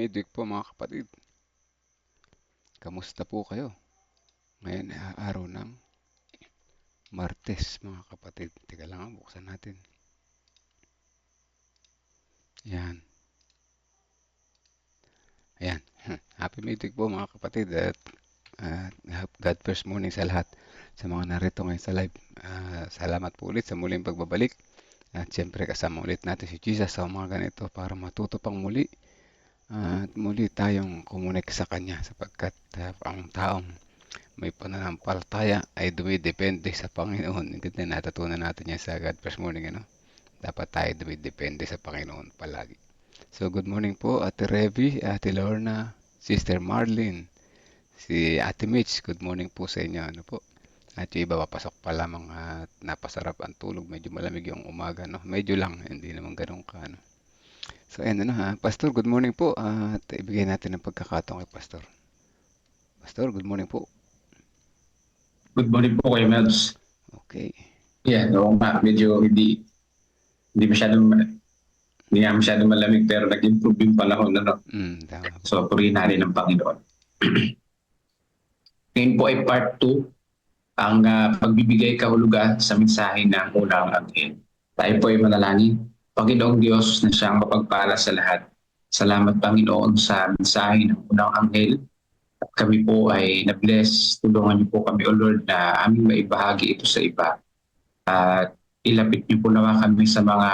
Midweek po mga kapatid. Kamusta po kayo? Ngayon ay araw ng Martes mga kapatid. Teka lang, buksan natin. Yan. Ayan. Happy Midweek po mga kapatid at God first morning sa lahat. Sa mga narito ngayon sa live. Salamat po ulit sa muling pagbabalik. At siyempre kasama ulit natin si Jesus sa mga ganito para matuto pang muli. At muli tayong kumunik sa Kanya sapagkat ang taong may pananampalataya ay dumidepende sa Panginoon. Hindi na natutunan natin yan sa God First Morning. Dapat tayo dumidepende sa Panginoon palagi. So good morning po Ate Revi, Ate Lorna, Sister Marlene, si Ate Mitch. Good morning po sa inyo. At yung iba papasok pa lamang at napasarap ang tulog. Medyo malamig yung umaga. Medyo lang, hindi naman ganun ka. So ayan Pastor, good morning po. At ibigay natin ang pagkakataon kay Pastor. Pastor, good morning po. Good morning po kay Mel's. Okay. Yeah, oo nga, medyo hindi nga masyadong malamig pero nag-improve yung panahon. Tama po. So, purihin natin ng Panginoon. Ngayon po ay part 2, ang pagbibigay kahulugan sa mensahe ng unang anghel. Tayo po ay manalangin. Panginoong Diyos na siyang mapagpala sa lahat. Salamat Panginoon sa mensahe ng unang anghel. At kami po ay na-bless. Tulungan niyo po kami, O Lord, na aming maibahagi ito sa iba. At ilapit niyo po naman kami sa mga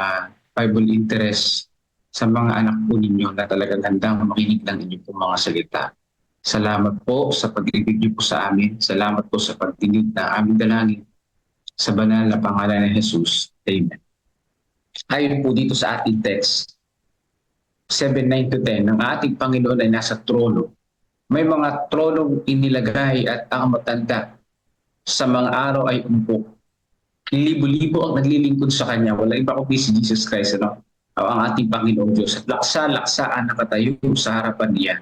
Bible interest, sa mga anak po ninyo na talagang handang makinig ng inyong po mga salita. Salamat po sa pag-ibig niyo po sa amin. Salamat po sa pagtinig na aming dalangin. Sa banal na pangalan ni Jesus. Amen. Ayon po dito sa ating text, 7:9-10, ng ating Panginoon ay nasa trono. May mga tronong inilagay at ang matanda sa mga araw ay umpok. Libo-libo ang naglilingkod sa Kanya. Wala iba kundi si Jesus Christ, ang ating Panginoong Diyos. At laksa-laksaan nakatayo sa harapan niya.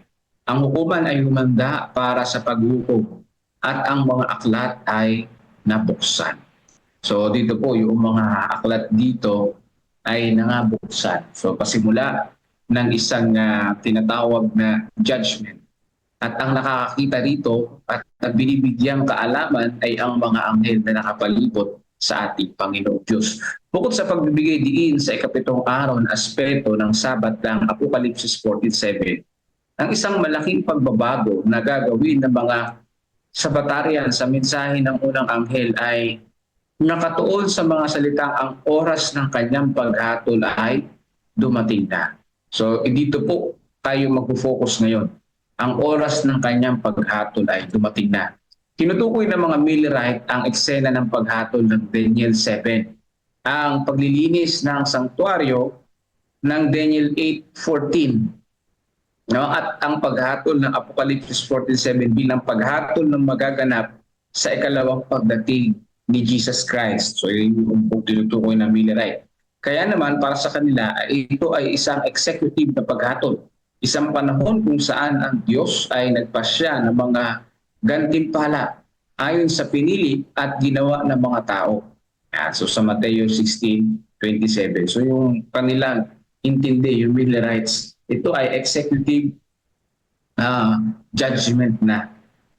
Ang hukuman ay humanda para sa paghukom at ang mga aklat ay nabuksan. So dito po, yung mga aklat dito ay nangabuksan. So pasimula ng isang tinatawag na judgment. At ang nakakakita rito at binibigyang kaalaman ay ang mga anghel na nakapalibot sa ating Panginoong Diyos. Bukod sa pagbibigay diin sa ikapitong araw na aspeto ng Sabat ng Apokalipsis 14:7, ang isang malaking pagbabago na gagawin ng mga Sabatarian sa mensahe ng unang anghel ay nakatuon sa mga salitang ang oras ng kanyang paghatol ay dumating na. So dito po tayo mag-focus ngayon. Ang oras ng kanyang paghatol ay dumating na. Tinutukoy ng mga Millerite ang eksena ng paghatol ng Daniel 7. Ang paglilinis ng sanktuaryo ng Daniel 8:14. At ang paghatol ng Apokalipsis 14:7 bilang paghatol ng magaganap sa ikalawang pagdating ni Jesus Christ. So yun yung tinutukoy ng Millerite. Kaya naman para sa kanila, ito ay isang executive na paghatol. Isang panahon kung saan ang Diyos ay nagpasya ng mga gantimpala ayon sa pinili at ginawa ng mga tao. So sa Mateo 16:27. So yung kanilang intindi, yung Millerites, ito ay executive judgment na.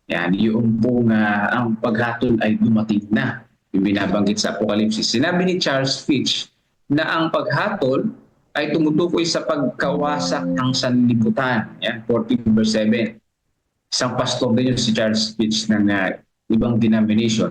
Yan, yung pong ang paghatol ay dumating na. Yung binabanggit sa Apokalipsis. Sinabi ni Charles Fitch na ang paghatol ay tumutukoy sa pagkawasak ng sanlibutan. Yan, 14:7. Isang pastor din yun si Charles Fitch ng ibang denomination.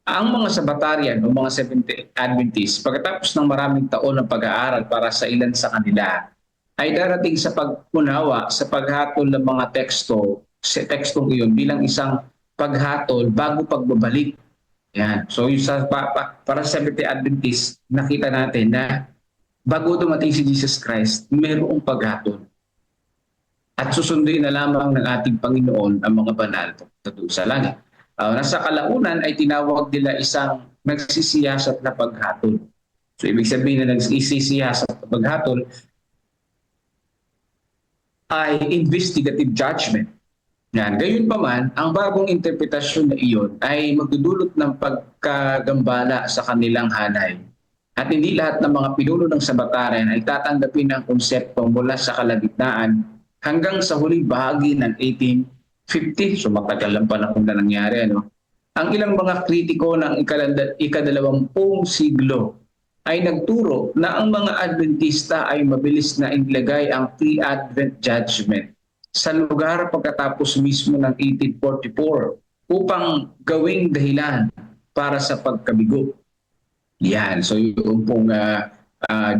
Ang mga Sabatarian o mga Seventh-day Adventists, pagkatapos ng maraming taon ng pag-aaral para sa ilan sa kanila, ay darating sa pag-unawa sa paghatol ng mga teksto, sa tekstong iyon bilang isang paghatol bago pagbabalik. Yan. So yung para sa Seventh-day Adventists, nakita natin na bago dumating si Jesus Christ, mayroong paghatol. At susunduin na lamang ng ating Panginoon ang mga banal sa langit. Nasa kalaunan ay tinawag nila isang nagsisiyasat na paghatol. So ibig sabihin na nagsisiyasat na paghatol ay investigative judgment. Yan. Gayunpaman, ang bagong interpretasyon na iyon ay magdudulot ng pagkagambala sa kanilang hanay. At hindi lahat ng mga pinuno ng Sabatarian ay tatanggapin ang konsepto mula sa kalagitnaan hanggang sa huling bahagi ng 1850. So matagal lang panahon na nangyari. Ano? Ang ilang mga kritiko ng ikadalawampung siglo ay nagturo na ang mga Adventista ay mabilis na inilagay ang pre-Advent judgment sa lugar pagkatapos mismo ng 1844 upang gawing dahilan para sa pagkabigo. Yan. So yung pong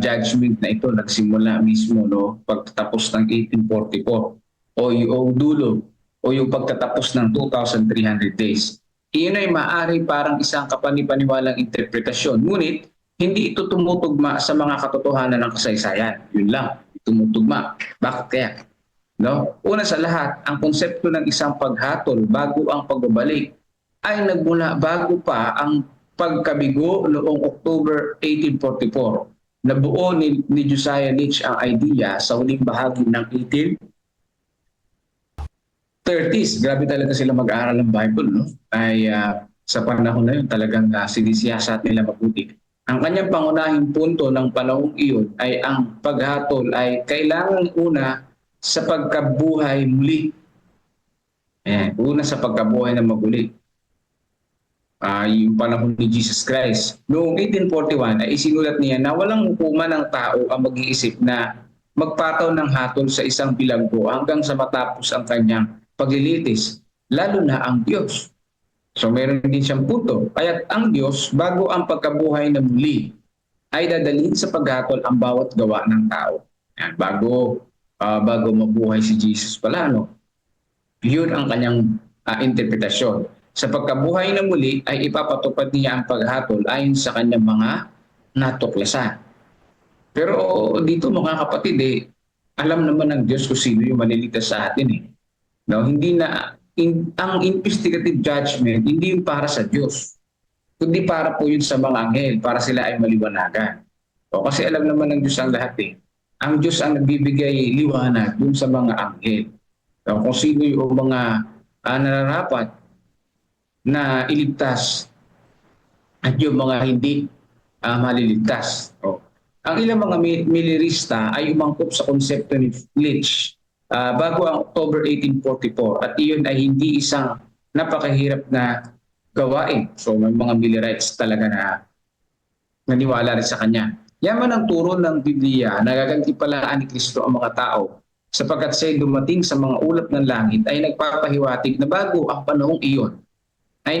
judgment na ito nagsimula mismo no pagtatapos ng 1844 o yung dulo o yung pagtatapos ng 2,300 days. Iyon ay maaari parang isang kapanipaniwalang interpretasyon. Ngunit hindi ito tumutugma sa mga katotohanan ng kasaysayan. Yun lang, tumutugma. Bakit kaya? No? Una sa lahat, ang konsepto ng isang paghatol bago ang pagbabalik ay nagmula bago pa ang pagkabigo noong October 1844. Nabuo ni Josiah Litch ang idea sa huling bahagi ng 1830s. Grabe talaga sila mag-aaral ng Bible. No? Ay sa panahon na yun talagang sinisiyasat nila mabuti. Ang kanyang pangunahing punto ng panahong iyon ay ang paghatol ay kailangan una sa pagkabuhay muli. Una sa pagkabuhay na maguli. Yung panahon ni Jesus Christ. Noong 1841 ay isinulat niya na walang hukuman ng tao ang mag-iisip na magpataw ng hatol sa isang bilanggo hanggang sa matapos ang kanyang paglilitis, lalo na ang Diyos. So meron din siyang punto. Kaya't ang Diyos, bago ang pagkabuhay na muli, ay dadalhin sa paghatol ang bawat gawa ng tao. Yan, bago mabuhay si Jesus pala, no? Yun ang kanyang interpretasyon. Sa pagkabuhay na muli ay ipapatupad niya ang paghatol ayon sa kanyang mga natuklasan. Pero dito mga kapatid, alam naman ng Diyos kung sino yung maliligtas sa atin. No, hindi na ang investigative judgment hindi yung para sa Diyos, kundi para po yun sa mga anghel, para sila ay maliwanagan. Kasi alam naman ng Diyos ang lahat. Ang Diyos ang nagbibigay liwanag dun sa mga anghel. Kung sino yung mga nararapat na iligtas at yung mga hindi maliligtas. Ang ilang mga milirista ay umangkop sa konsepto ni Litch bago ang October 1844 at iyon ay hindi isang napakahirap na gawain. So may mga Millerites talaga na naniwala rin sa kanya. Yaman ang turo ng Biblia, nagagantipalaan ni Kristo ang mga tao sapagkat siya'y dumating sa mga ulap ng langit ay nagpapahiwatig na bago ang panahong iyon ay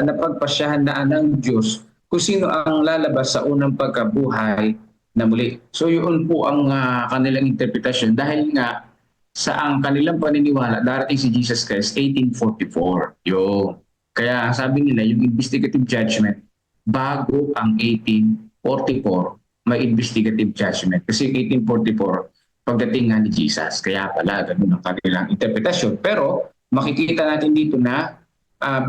napagpasyahan na ng Diyos kung sino ang lalabas sa unang pagkabuhay na muli. So yun po ang kanilang interpretasyon dahil nga sa ang kanilang paniniwala darating si Jesus Christ 1844. Yun. Kaya sabi nila yung investigative judgment bago ang 1844 may investigative judgment. Kasi 1844 pagdating nga ni Jesus. Kaya pala ganun ang kanilang interpretasyon. Pero makikita natin dito na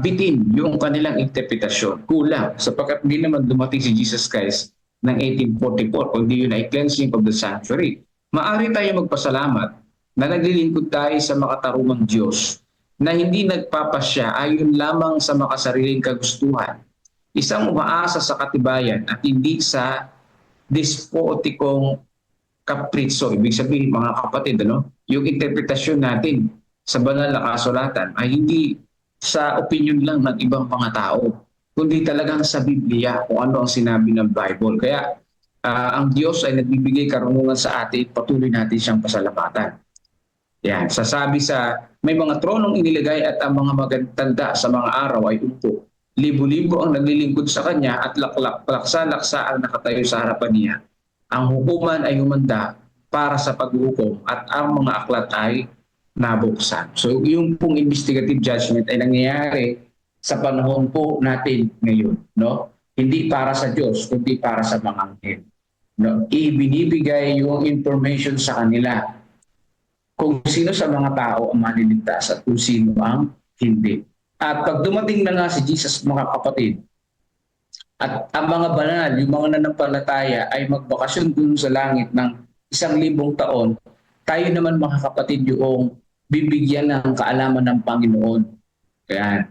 bitin yung kanilang interpretasyon. Kulang sapagkat hindi naman dumating si Jesus Christ ng 1844 kundi yun ay cleansing of the sanctuary. Maari tayo magpasalamat na naglilingkod tayo sa makatarungang Diyos na hindi nagpapasya ayon lamang sa makasariling kagustuhan. Isang umaasa sa katibayan at hindi sa despotikong kapritso. Ibig sabihin mga kapatid, yung interpretasyon natin sa banal na kasulatan ay hindi sa opinion lang ng ibang mga tao, kundi talagang sa Biblia kung ano ang sinabi ng Bible. Kaya ang Diyos ay nagbibigay karunungan sa atin, patuloy natin siyang pasalamatan. Yan, sasabi sa may mga tronong inilagay at ang mga magandanda sa mga araw ay umpo. Libo-libo ang naglilingkod sa kanya at laksa-laksa ang nakatayo sa harapan niya. Ang hukuman ay humanda para sa paghukom at ang mga aklat ay nabuksan. So yung pong investigative judgment ay nangyayari sa panahon po natin ngayon. No? Hindi para sa Diyos, kundi para sa mga anghel. No? Ibinibigay yung information sa kanila kung sino sa mga tao ang maliligtas at kung sino ang hindi. At pag dumating na nga si Jesus, mga kapatid, at ang mga banal, yung mga nanampalataya ay magbakasyon dun sa langit ng 1,000 taon, tayo naman mga kapatid yung bibigyan ng kaalaman ng Panginoon. Kaya,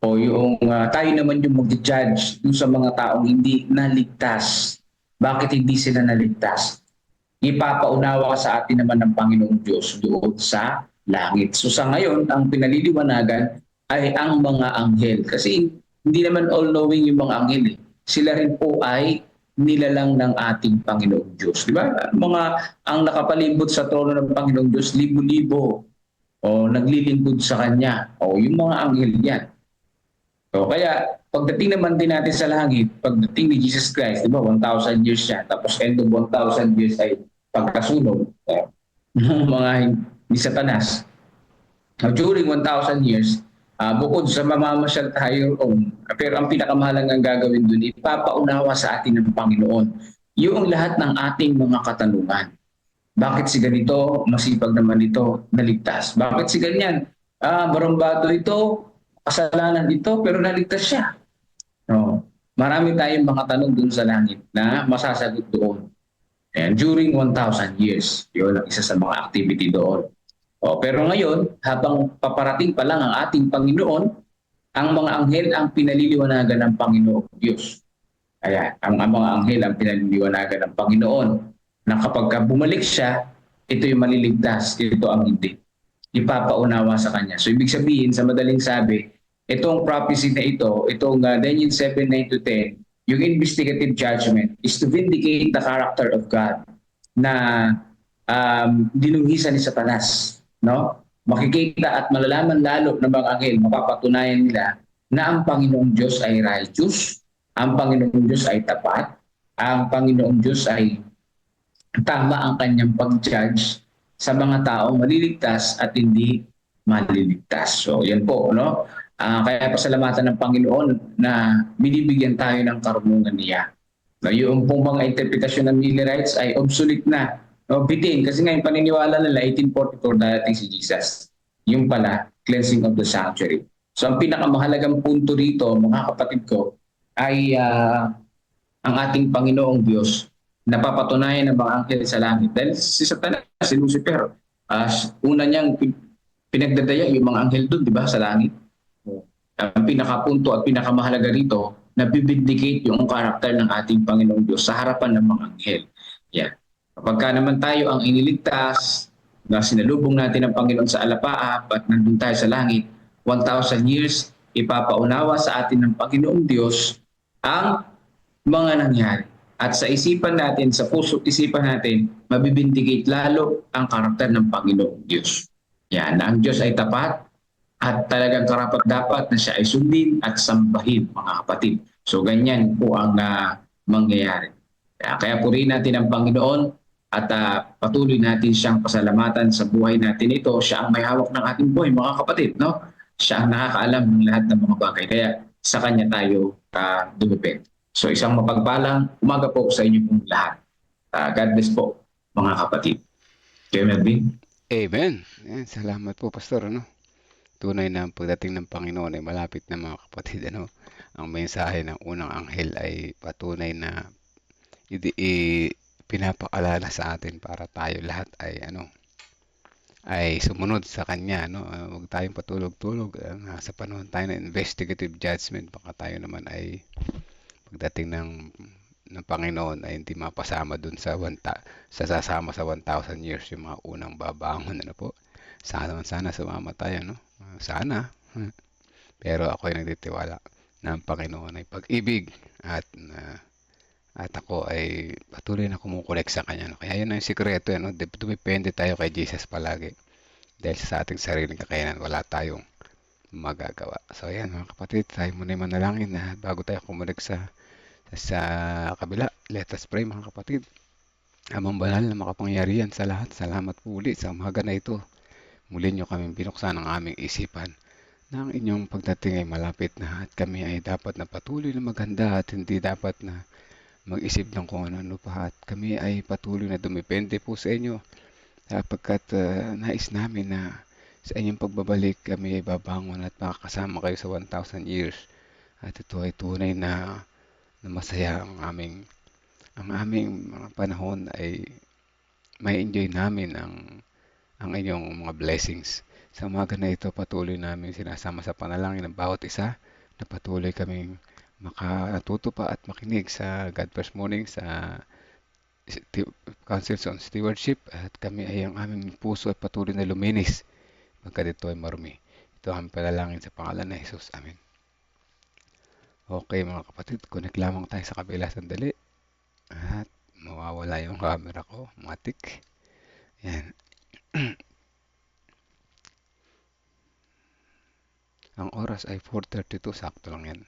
o yung tayo naman yung mag-judge dun sa mga taong hindi naligtas. Bakit hindi sila naligtas? ipapaunawa sa atin naman ng Panginoong Diyos doon sa langit. So sa ngayon, ang pinaliliwanagan ay ang mga anghel. Kasi hindi naman all-knowing yung mga anghel. Eh. Sila rin po ay nilalang ng ating Panginoong Diyos. Di ba? Ang nakapalibot sa trono ng Panginoong Diyos, libo-libo o naglilingkod sa Kanya. O yung mga anghel yan. So, kaya pagdating naman din natin sa langit, pagdating ni Jesus Christ, di ba, 1,000 years siya, tapos end of 1,000 years ay pagkasunog ng mga ni Satanas. Now, during 1,000 years, bukod sa mamamasyal tayo pero ang pinakamahalagang gagawin dun, ipapaunawa sa atin ng Panginoon yung lahat ng ating mga katanungan. Bakit si ganito, masipag naman ito, naligtas? Bakit si ganyan? Barumbado ito, kasalanan ito, pero naligtas siya. No. Marami tayong mga tanong dun sa langit na masasagot doon. And during 1,000 years, yun ang isa sa mga activity doon. Pero ngayon, habang paparating pa lang ang ating Panginoon, ang mga anghel ang pinaliliwanagan ng Panginoong Diyos. Kaya ang mga anghel ang pinaliliwanagan ng Panginoon na kapag bumalik siya, ito yung maliligtas, ito ang hindi. Ipapaunawa sa Kanya. So ibig sabihin, sa madaling sabi, itong prophecy na ito, itong Daniel 7, 9-10, yung investigative judgment is to vindicate the character of God na dinunghisan ni Satanas. No? Makikita at malalaman lalo ng mga anghel, mapapatunayan nila na ang Panginoong Diyos ay righteous, ang Panginoong Diyos ay tapat, ang Panginoong Diyos ay tama ang kanyang pag-judge sa mga taong maliligtas at hindi maliligtas. So, yan po, no? Kaya pasalamatan ng Panginoon na binibigyan tayo ng karunungan niya. Yung pong mga interpretasyon ng Millerites ay obsolete na. No, bitin. Kasi ngayon paniniwala nila 1844 darating si Jesus. Yung pala, cleansing of the sanctuary. So ang pinakamahalagang punto rito, mga kapatid ko, ay ang ating Panginoong Diyos napapatunayan ng mga anghel sa langit. Dahil si Satanas, si Lucifer, una niyang pinagdadaya yung mga anghel doon, di ba, sa langit. Ang pinakapunto at pinakamahalaga rito, nabibindicate yung karakter ng ating Panginoong Diyos sa harapan ng mga anghel. Yeah. Kapag naman tayo ang iniligtas, na sinalubong natin ang Panginoon sa alapaap at nandun tayo sa langit, 1,000 years, ipapaunawa sa atin ng Panginoong Diyos ang mga nangyari. At sa isipan natin, sa puso't isipan natin, mabibindicate lalo ang karakter ng Panginoong Diyos. Yan, na ang Diyos ay tapat at talagang karapat-dapat na siya ay sundin at sambahin, mga kapatid. So ganyan po ang mangyayari. Kaya purihin natin ang Panginoon at patuloy natin siyang pasalamatan sa buhay natin ito. Siya ang may hawak ng ating buhay, mga kapatid. No? Siya ang nakakaalam ng lahat ng mga bagay. Kaya sa Kanya tayo dumipend. So isang mapagpalang umaga po sa inyo pong lahat. God bless po, mga kapatid. Kuya Melvin? Amen. Yan, salamat po, Pastor. Ano? Tunay na ang pagdating ng Panginoon ay malapit na, mga kapatid. Ano? Ang mensahe ng unang anghel ay patunay na pinapaalala sa atin para tayo lahat ay sumunod sa kanya, no? Huwag tayong patulog-tulog. Sa panahon tayo ng investigative judgment, baka tayo naman ay pagdating ng Panginoon ay hindi mapasama dun sa sasama sa 1,000 years yung mga unang babangon, ano po. Sana sumama tayo, no? Sana. Pero ako ay nagtitiwala na ang Panginoon ay pag-ibig at ako ay patuloy na kumukulik sa Kanya. No? Kaya yun ang sikreto. No? Dumipende tayo kay Jesus palagi. Dahil sa ating sariling kakayanan, wala tayong magagawa. So ayan, mga kapatid, tayo muna yung manalangin na bago tayo kumulik sa kabila. Let us pray, mga kapatid. Amang banal na makapangyarihan sa lahat, salamat po ulit sa umaga na ito. Muli nyo kaming binuksan ang aming isipan na ang inyong pagdating ay malapit na at kami ay dapat na patuloy na maghanda at hindi dapat na mag-isip ng kung ano pa at kami ay patuloy na dumipende po sa inyo sapagkat nais namin na sa inyong pagbabalik kami ay babangon at makakasama kayo sa 1,000 years at ito ay tunay na masaya ang aming mga panahon ay may enjoy namin ang inyong mga blessings. Sa umaga na ito patuloy namin sinasama sa panalangin ng bawat isa na patuloy kaming makatuto pa at makinig sa God First Morning sa Councils on Stewardship at kami ay ang aming puso ay patuloy na luminis pagkat ito ay marumi. Ito ang panalangin sa pangalan ng Jesus. Amen. Okay mga kapatid, connect lamang tayo sa kabila sandali at mawawala yung camera ko, matik. Yan. Ang oras ay 4:32, sakto lang yan.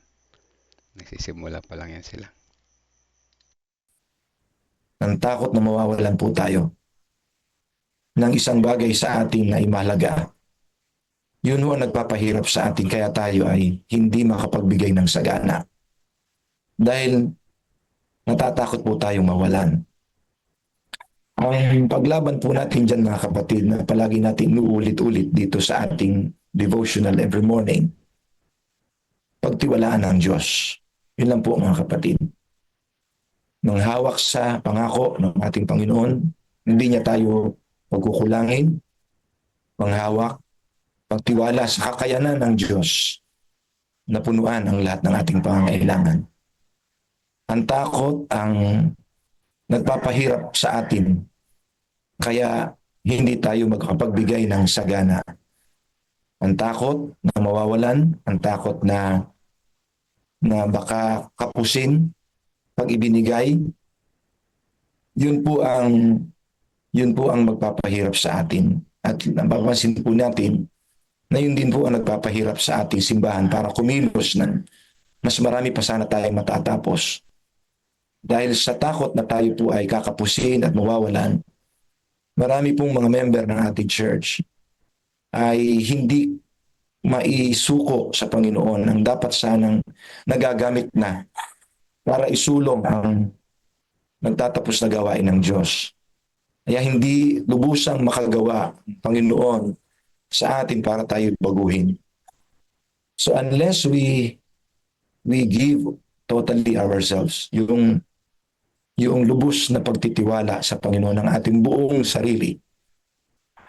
Nagsisimula pa lang yan sila. Ang takot na mawawalan po tayo ng isang bagay sa atin na mahalaga. Yun ho ang nagpapahirap sa atin kaya tayo ay hindi makapagbigay ng sagana. Dahil natatakot po tayong mawalan. Ang paglaban po natin dyan mga kapatid na palagi natin inuulit-ulit dito sa ating devotional every morning, pagtiwalaan ng Diyos. Yun lang po mga kapatid. Manghawak sa pangako ng ating Panginoon, hindi niya tayo pagkukulangin, manghawak, pagtiwala sa kakayanan ng Diyos na punuan ang lahat ng ating pangangailangan. Ang takot ang nagpapahirap sa atin, kaya hindi tayo magkapagbigay ng sagana. Ang takot na mawawalan, ang takot na baka kapusin pag ibinigay, yun po ang magpapahirap sa atin. At napapansin po natin na yun din po ang nagpapahirap sa ating simbahan para kumilos ng mas marami pa sana tayong matatapos. Dahil sa takot na tayo po ay kakapusin at mawawalan, marami pong mga member ng ating church ay hindi maisuko sa Panginoon ang dapat sanang nagagamit na para isulong ang nagtatapos na gawain ng Diyos. Kaya hindi lubusang makagawa ang Panginoon sa atin para tayo baguhin. So unless we give totally ourselves, yung lubos na pagtitiwala sa Panginoon ng ating buong sarili,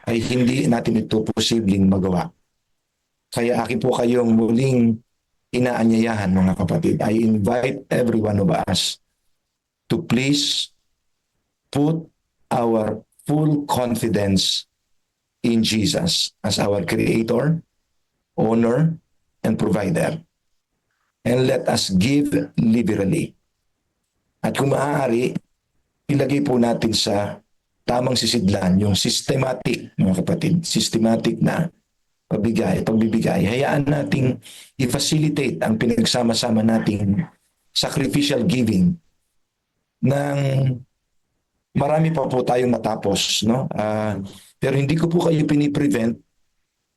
ay hindi natin ito posibleng magawa. Kaya akin po kayong muling inaanyayahan mga kapatid. I invite every one of us to please put our full confidence in Jesus as our Creator, Owner, and Provider. And let us give liberally. At kung maaari, ilagay po natin sa tamang sisidlan yung systematic, mga kapatid, systematic na pagbibigay. Hayaan nating i-facilitate ang pinagsama-sama nating sacrificial giving ng marami pa po tayong matapos. No? Pero hindi ko po kayo piniprevent,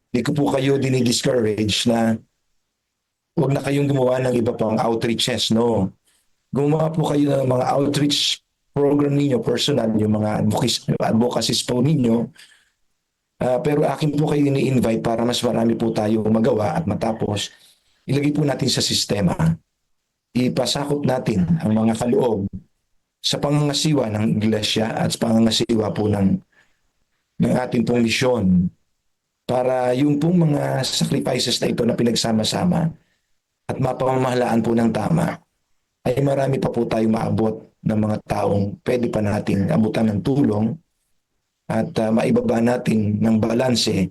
hindi ko po kayo dinidiscourage na huwag na kayong gumawa ng iba pang outreaches. No? Gumawa po kayo ng mga outreach program ninyo, personal, yung mga advocacies po ninyo. Pero akin po kayo ini-invite para mas marami po tayo magawa at matapos. Ilagay po natin sa sistema. Ipasakop natin ang mga kaloob sa pangangasiwa ng iglesia at sa pangangasiwa po ng ating pong misyon para yung pong mga sacrifices na ito na pinagsama-sama at mapamamahalaan po ng tama ay marami pa po tayong maabot ng mga taong pwede pa nating abutan ng tulong at maibaba natin ng balanse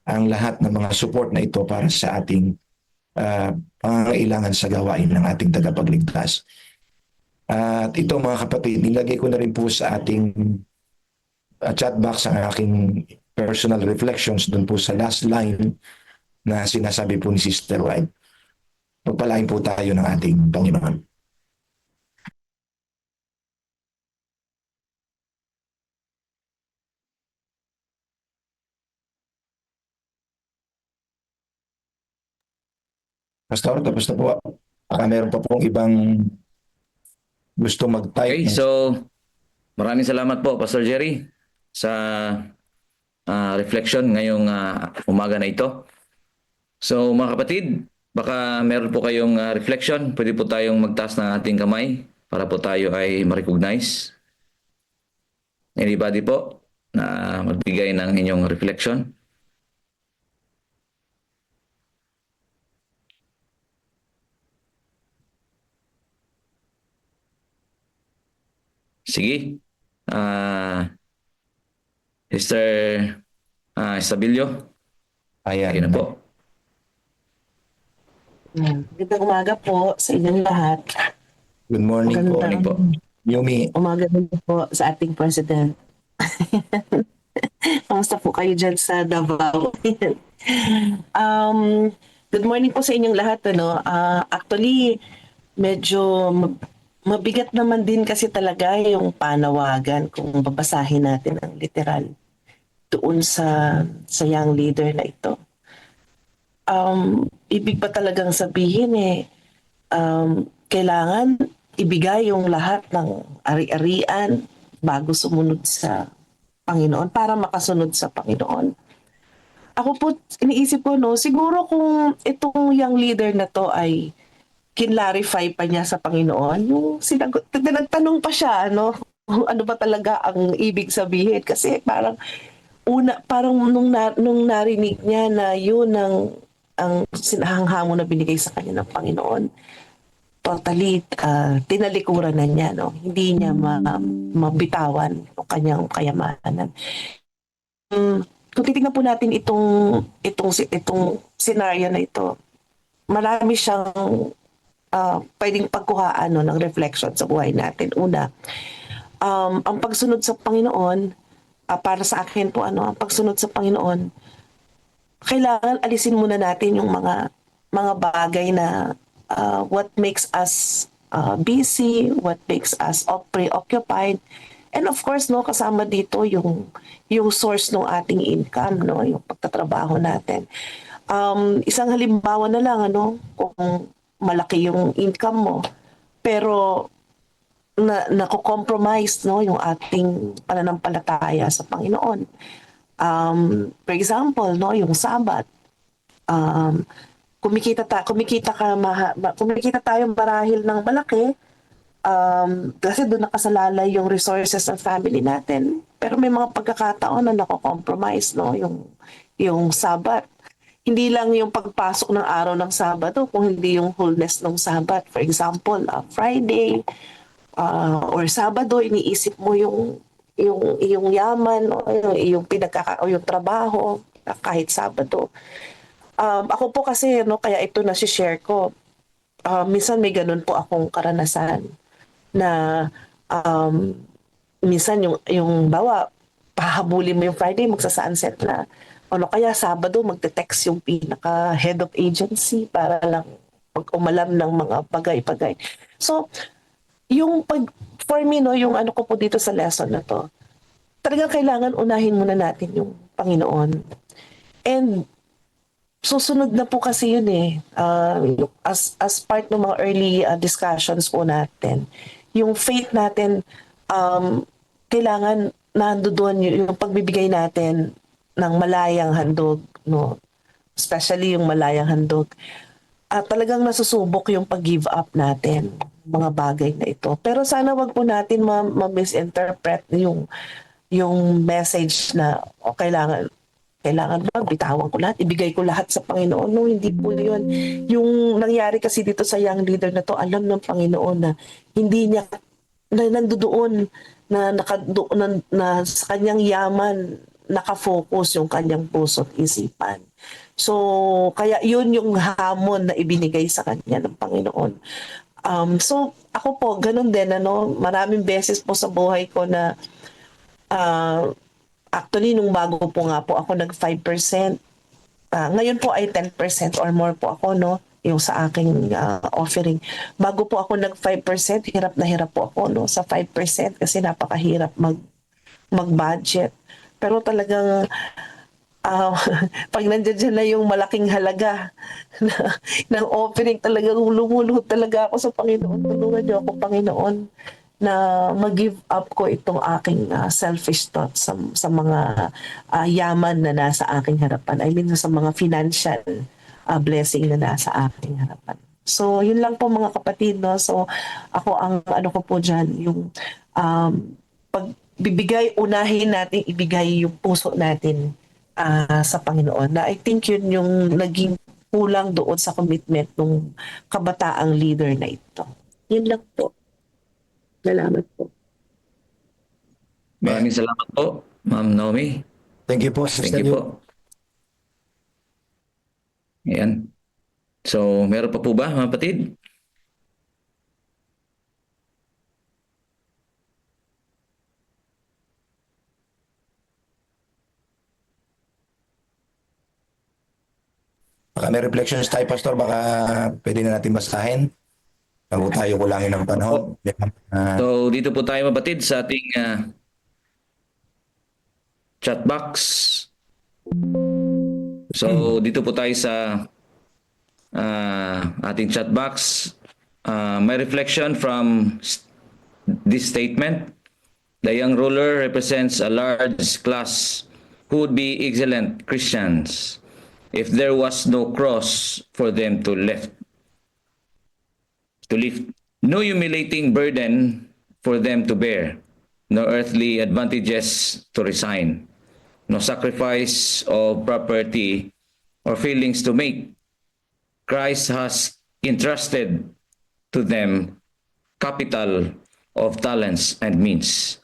ang lahat ng mga support na ito para sa ating pangangailangan sa gawain ng ating tagapagligtas. At ito mga kapatid, nilagay ko na rin po sa ating chat box ang aking personal reflections dun po sa last line na sinasabi po ni Sister White. Pagpalain po tayo ng ating Panginoon. Pastor, tapos na po. Meron pa pong ibang gusto mag-type. Okay, so maraming salamat po, Pastor Jerry, sa reflection ngayong umaga na ito. So mga kapatid, baka meron po kayong reflection, pwede po tayong magtaas ng ating kamay para po tayo ay ma-recognize. Anybody po na magbigay ng inyong reflection? Sige, Ah, Mr. Estabilio, Ayan. kayo na po. Magandang umaga po sa inyong lahat. Good morning po, Morning po. Yumi. Umaga din po sa ating President. Kamusta po kayo dyan sa Davao? um, Good morning po sa inyong lahat. Actually, medyo mabigat naman din kasi talaga yung panawagan kung babasahin natin ang literal doon sa young leader na ito. Ibig pa talagang sabihin kailangan ibigay yung lahat ng ari-arian bago sumunod sa Panginoon para makasunod sa Panginoon. Ako po, iniisip ko, siguro kung itong young leader na to ay kinlarify pa niya sa Panginoon, yung sinagot, nagtanong pa siya, kung ano ba talaga ang ibig sabihin. Kasi parang nung narinig niya na yun ang sinahanghamon na binigay sa kanya ng Panginoon, totally tinalikuran na niya, hindi niya mabitawan yung kanyang kayamanan. Kung titingnan po natin itong scenario na ito, marami siyang pwedeng pagkuhaan ng reflection sa buhay natin. Una, ang pagsunod sa Panginoon, para sa akin po, ang pagsunod sa Panginoon, kailangan alisin muna natin yung mga bagay na what makes us busy, what makes us preoccupied. And of course, kasama dito yung source ng ating income, yung pagtatrabaho natin. Isang halimbawa na lang, kung malaki yung income mo, pero nako-compromise yung ating pananampalataya sa Panginoon. For example, yung Sabat. Kumikita tayo marahil ng malaki, kasi doon nakasalalay yung resources ng family natin. Pero may mga pagkakataon na nako-compromise, yung Sabat. Hindi lang yung pagpasok ng araw ng Sabado, kung hindi yung wholeness ng Sabat. For example, Friday or Sabado, iniisip mo yung yaman o yung yung trabaho kahit Sabado. Ako po kasi kaya ito na share ko. Minsan may ganun po akong karanasan na minsan yung bawa pahabulin mo yung Friday, magsa-sunset na. Kaya Sabado magte-text yung pinaka head of agency para lang pag-umalam ng mga bagay-bagay. So, for me, yung ano ko po dito sa lesson na to, talagang kailangan unahin muna natin yung Panginoon. And susunod na po kasi yun as part ng mga early discussions po natin. Yung faith natin, kailangan nandoon yung pagbibigay natin ng malayang handog, especially yung malayang handog. Talagang nasusubok yung pag-give up natin, mga bagay na ito. Pero sana wag po natin ma-misinterpret yung message na kailangan ba bitawan ko lahat, ibigay ko lahat sa Panginoon. No, hindi po yun. Yung nangyari kasi dito sa young leader na to, alam ng Panginoon na hindi niya nandoon na sa kanyang yaman nakafocus yung kanyang puso at isipan. So, kaya yun yung hamon na ibinigay sa kanya ng Panginoon. So, ako po, ganun din, maraming beses po sa buhay ko na actually, nung bago po nga po ako nag 5%, ngayon po ay 10% or more po ako, yung sa aking offering. Bago po ako nag 5%, hirap na hirap po ako, sa 5% kasi napakahirap mag-budget. Pero talagang pag nandiyan na yung malaking halaga ng offering, talagang lumuluhod talaga ako sa Panginoon. Tulungan niyo ako, Panginoon, na mag-give up ko itong aking selfish thoughts sa mga yaman na nasa aking harapan. I mean, sa mga financial blessing na nasa aking harapan. So, yun lang po mga kapatid, So, ako ang ano ko po dyan, yung pagbibigay, unahin natin ibigay yung puso natin sa Panginoon. Na I think yun yung naging kulang doon sa commitment ng kabataang leader na ito. Yun lang po. Salamat po. Maraming salamat po, Ma'am Naomi. Thank you po, Thank Sister you Yu. po. Ayan. So, meron pa po ba, mga kapatid? Baka may reflections tayo, Pastor. Baka pwede na natin basahin. Bago tayo kulangin ng panahon. So, dito po tayo, mga kapatid, sa ating chat box. So, dito po tayo sa ating chat box. My reflection from this statement. The young ruler represents a large class who would be excellent Christians if there was no cross for them to lift. No humiliating burden for them to bear, no earthly advantages to resign, no sacrifice of property or feelings to make. Christ has entrusted to them capital of talents and means,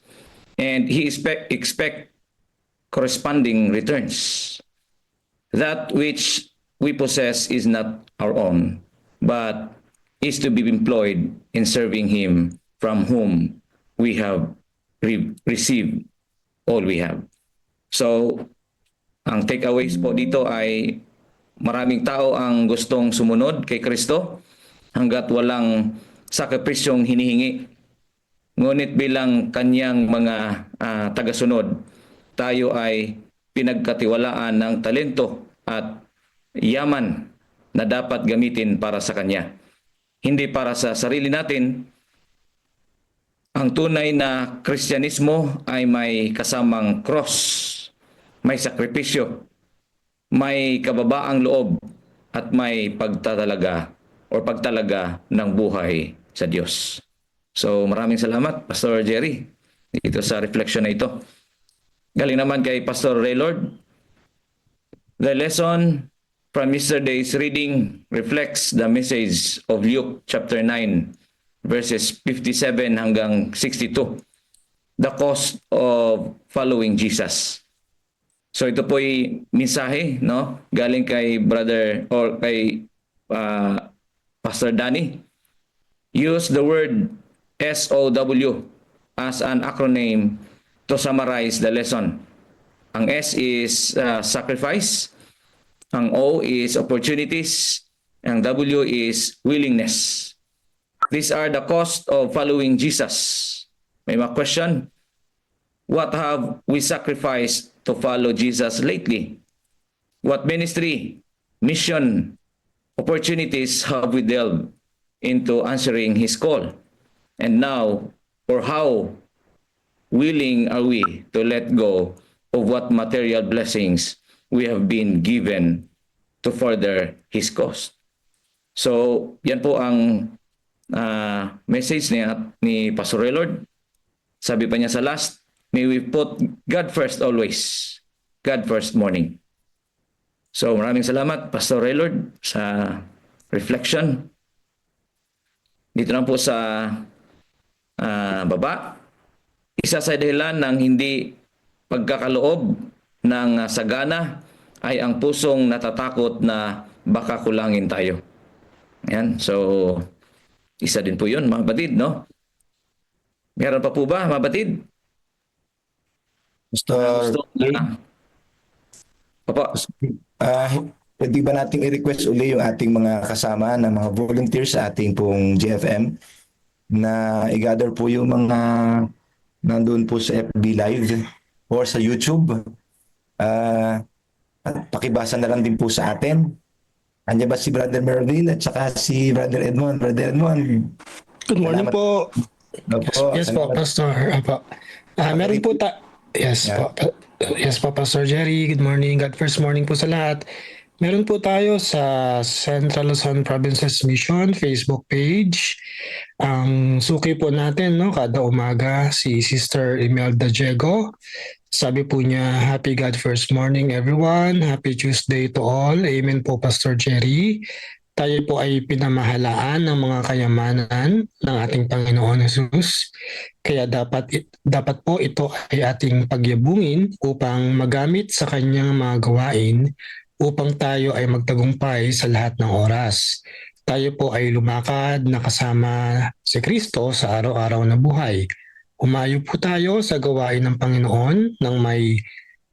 and he expect corresponding returns. That which we possess is not our own, but is to be employed in serving him from whom we have received all we have. So, ang takeaways po dito ay maraming tao ang gustong sumunod kay Kristo hanggat walang sakripisyong hinihingi. Ngunit bilang kanyang mga tagasunod, tayo ay pinagkatiwalaan ng talento at yaman na dapat gamitin para sa kanya. Hindi para sa sarili natin. Ang tunay na Kristyanismo ay may kasamang cross, may sakripisyo, may kababaang loob, at may pagtatalaga o pagtalaga ng buhay sa Diyos. So maraming salamat, Pastor Jerry, dito sa reflection na ito. Galing naman kay Pastor Raylord. The lesson from yesterday's reading reflects the message of Luke chapter 9, verses 57 hanggang 62. The cost of following Jesus. So ito po ay mensahe, no? Galing kay brother or kay Pastor Danny. Use the word SOW as an acronym to summarize the lesson. Ang S is sacrifice, ang O is opportunities, ang W is willingness. These are the cost of following Jesus. May mga question? What have we sacrificed to follow Jesus lately? What ministry, mission, opportunities have we delved into answering His call? And now, or how willing are we to let go of what material blessings we have been given to further His cause? So, yan po ang message ni Pastor Raylord. Sabi pa niya sa last, may we put God first always. God first morning. So, maraming salamat, Pastor Raylord, sa reflection. Dito lang po sa baba. Isa sa dahilan ng hindi pagkakaloob ng sagana ay ang pusong natatakot na baka kulangin tayo. Yan. So, isa din po yun, mga batid, no? Meron pa po ba, mga batid? Pastor, Opo. pwede ba nating i-request uli yung ating mga kasama na mga volunteers sa ating pong GFM na i-gather po yung mga nandun po sa FB Live or sa YouTube. At pakibasa na lang din po sa atin. Andiyan ba si Brother Merville at saka si Brother Edmond? Brother Edmond. Good morning Salamat. po. Opo, Yes po, salamat. Pastor. Apo. Meron po Yes Yeah. po. Yes po, Pastor Jerry. Good morning. God first morning po sa lahat. Meron po tayo sa Central Luzon Provinces Mission Facebook page. Ang suki po natin, no, kada umaga si Sister Imelda Diego. Sabi po niya, Happy God first morning everyone. Happy Tuesday to all. Amen po, Pastor Jerry. Tayo po ay pinamahalaan ng mga kayamanan ng ating Panginoon Hesus. Kaya dapat po ito ay ating pagyabungin upang magamit sa kanyang mga gawain upang tayo ay magtagumpay sa lahat ng oras. Tayo po ay lumakad na kasama si Kristo sa araw-araw na buhay. Humayo po tayo sa gawain ng Panginoon ng may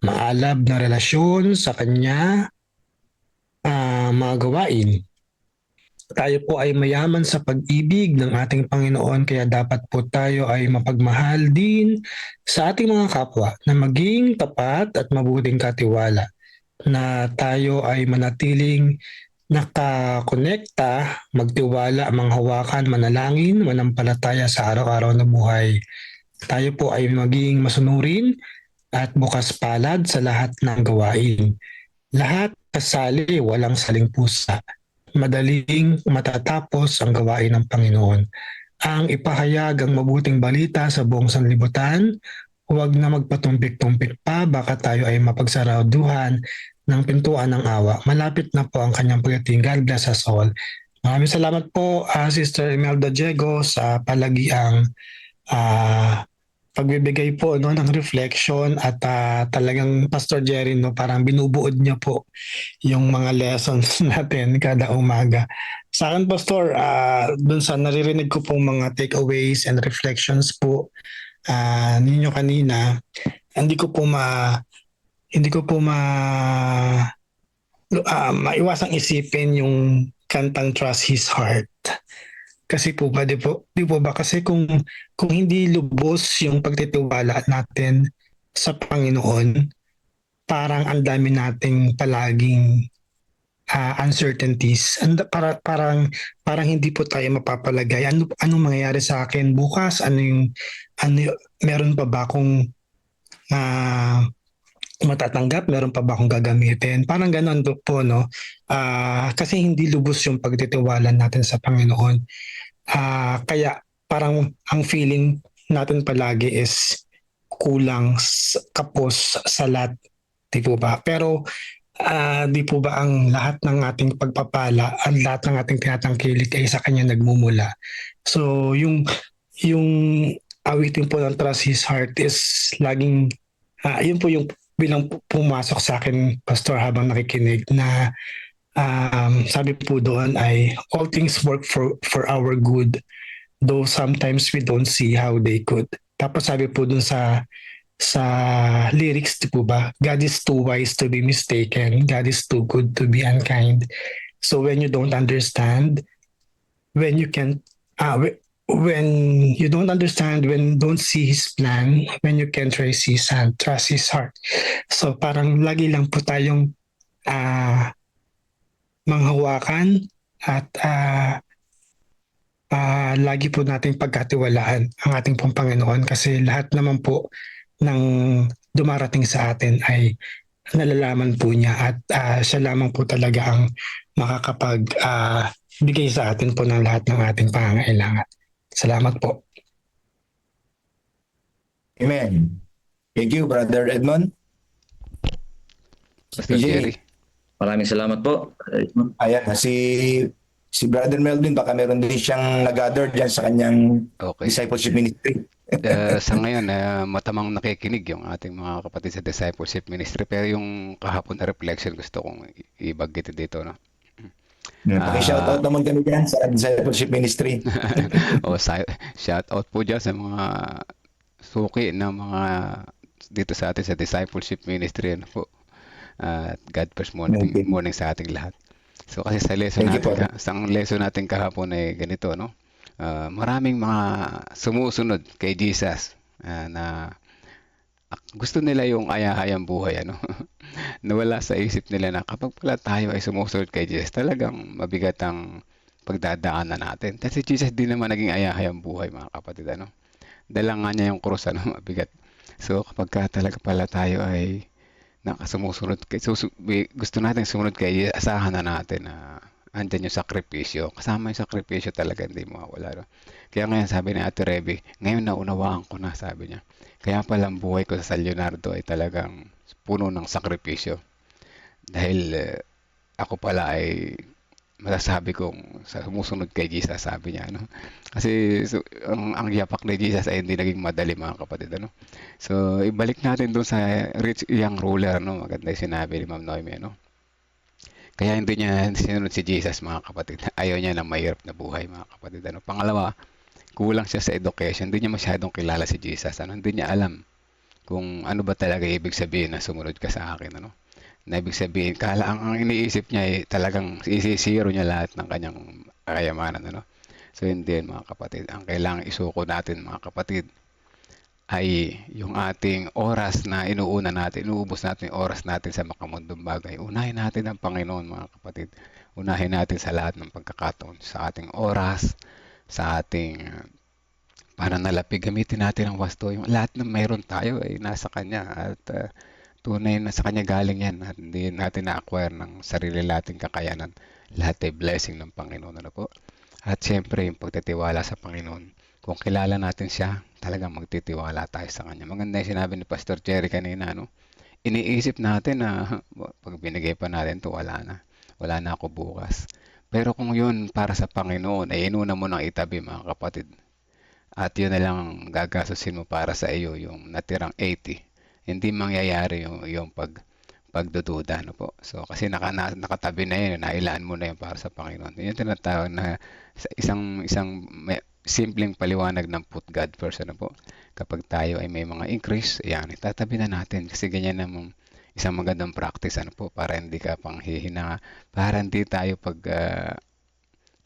maalab na relasyon sa kanya mga gawain. Tayo po ay mayaman sa pag-ibig ng ating Panginoon kaya dapat po tayo ay mapagmahal din sa ating mga kapwa na maging tapat at mabuting katiwala, na tayo ay manatiling nakakonekta, magtiwala, manghawakan, manalangin, manampalataya sa araw-araw na buhay. Tayo po ay maging masunurin at bukas palad sa lahat ng gawain. Lahat kasali, walang saling pusa. Madaling matatapos ang gawain ng Panginoon. Ang ipahayag ang mabuting balita sa buong sanlibutan, huwag na magpatumpik-tumpik pa, baka tayo ay mapagsaraduhan ng pintuan ng awa. Malapit na po ang kanyang pagdating. God bless us all. Maraming salamat po, Sister Imelda Diego, sa palagiang pagbibigay po ng reflection at talagang Pastor Jerry parang binubuod niya po yung mga lessons natin kada umaga. Sa akin, Pastor, dun sa naririnig ko pong mga takeaways and reflections po ninyo kanina, hindi ko po maiwasang isipin yung kantang Trust His Heart. Kasi po ba, di po ba kasi kung hindi lubos yung pagtitiwala natin sa Panginoon, parang ang dami nating palaging uncertainties. Parang hindi po tayo mapapalagay. Anong mangyayari sa akin bukas? Meron pa ba akong matatanggap? Meron pa ba akong gagamitin? Parang ganoon po, no? Kasi hindi lubos yung pagtitiwala natin sa Panginoon. Kaya parang ang feeling natin palagi is kulang, kapos, salat, di po ba? Pero di po ba ang lahat ng ating pagpapala, ang lahat ng ating tinatangkilik ay sa Kanya nagmumula. So yung awitin po ng Trust His Heart is laging, yun po yung bilang pumasok sa akin, Pastor, habang nakikinig na sabi po doon ay all things work for our good, though sometimes we don't see how they could. Tapos sabi po doon sa lyrics, di po ba? God is too wise to be mistaken. God is too good to be unkind. So when you don't understand, when you don't understand, when don't see His plan, when you can't trace His hand, trust His heart. So parang lagi lang po tayong manghawakan at lagi po nating pagkatiwalaan ang ating pong Panginoon, kasi lahat naman po ng dumarating sa atin ay nalalaman po niya at siya lamang po talaga ang makakapagbigay sa atin po ng lahat ng ating pangangailangan. Salamat po. Amen. Thank you, Brother Edmond. Pastor PJ. Jerry. Maraming salamat po. Ayan, si Brother Melvin, baka meron din siyang nag-gather dyan sa kanyang Okay. discipleship ministry. Sa ngayon, matamang nakikinig yung ating mga kapatid sa discipleship ministry, pero yung kahapon na reflection gusto kong ibagit dito, no? Paki-shoutout naman kami dyan sa discipleship ministry. Shout out po dyan sa mga suki na mga dito sa atin sa discipleship ministry, ano po. God first morning sa ating lahat. So kasi sa lesson Thank you natin, sa lesson natin kahapon ay ganito, no? Maraming mga sumusunod kay Jesus na gusto nila yung ayahayang buhay, ano? Nawala sa isip nila na kapag pala tayo ay sumusunod kay Jesus, talagang mabigat ang pagdadaanan natin. Kasi Jesus din naman naging ayahayang buhay, mga kapatid, ano? Dala nga niya yung krus, ano? Mabigat. So kapag talaga pala tayo ay nakasumusunod gusto natin sumunod kay Jesus, asahan na natin na andyan yung sakripisyo. Kasama yung sakripisyo talaga, hindi mawawala. No? Kaya ngayon sabi ni Ate Rebe, ngayon naunawaan ko na, sabi niya. Kaya palang buhay ko sa San Leonardo ay talagang puno ng sakripisyo. Dahil ako pala ay masasabi kong sumusunod kay Jesus, sabi niya, ano. Kasi ang yapak ni Jesus ay hindi naging madali, mga kapatid, ano. So ibalik natin doon sa rich young ruler, no. Maganda 'yung sinabi ni Ma'am Noemi, ano. Kaya hindi niya sinunod si Jesus, mga kapatid. Ayaw niya ng mahirap na buhay, mga kapatid, ano. Pangalawa, kulang siya sa education. Hindi niya masyadong kilala si Jesus, ano. Hindi niya alam kung ano ba talaga ibig sabihin na sumunod ka sa akin, ano. Na ibig sabihin, ang iniisip niya ay talagang isisiro niya lahat ng kanyang kayamanan, ano. So hindi, mga kapatid. Ang kailangang isuko natin, mga kapatid, ay yung ating oras na inuubos natin yung oras natin sa makamundong bagay. Unahin natin ang Panginoon, mga kapatid. Unahin natin sa lahat ng pagkakataon, sa ating oras, sa ating pananalapi. Gamitin natin ang wasto. Yung lahat ng mayroon tayo ay nasa Kanya, at tunay na sa Kanya galing yan, at hindi natin na-acquire ng sarili nating kakayanan. Lahat ay blessing ng Panginoon, ano po. At siyempre, yung pagtitiwala sa Panginoon. Kung kilala natin siya, talagang magtitiwala tayo sa Kanya. Maganda yung sinabi ni Pastor Jerry kanina, no? Iniisip natin na pag binigay pa natin to, wala na. Wala na ako bukas. Pero kung yun para sa Panginoon, ay inuna mo nang itabi, mga kapatid. At yun na lang ang gagastusin mo para sa iyo, yung natirang 80. Hindi mangyayari yung pagdududa, no po. So kasi nakatabi na yun, nailaan mo na yun para sa Panginoon. Yun yung tinatawag na isang simpleng paliwanag ng put God first, ano po. Kapag tayo ay may mga increase, yan, itatabi na natin kasi ganyan namang isang magandang practice, ano po, para hindi ka panghihina, para hindi tayo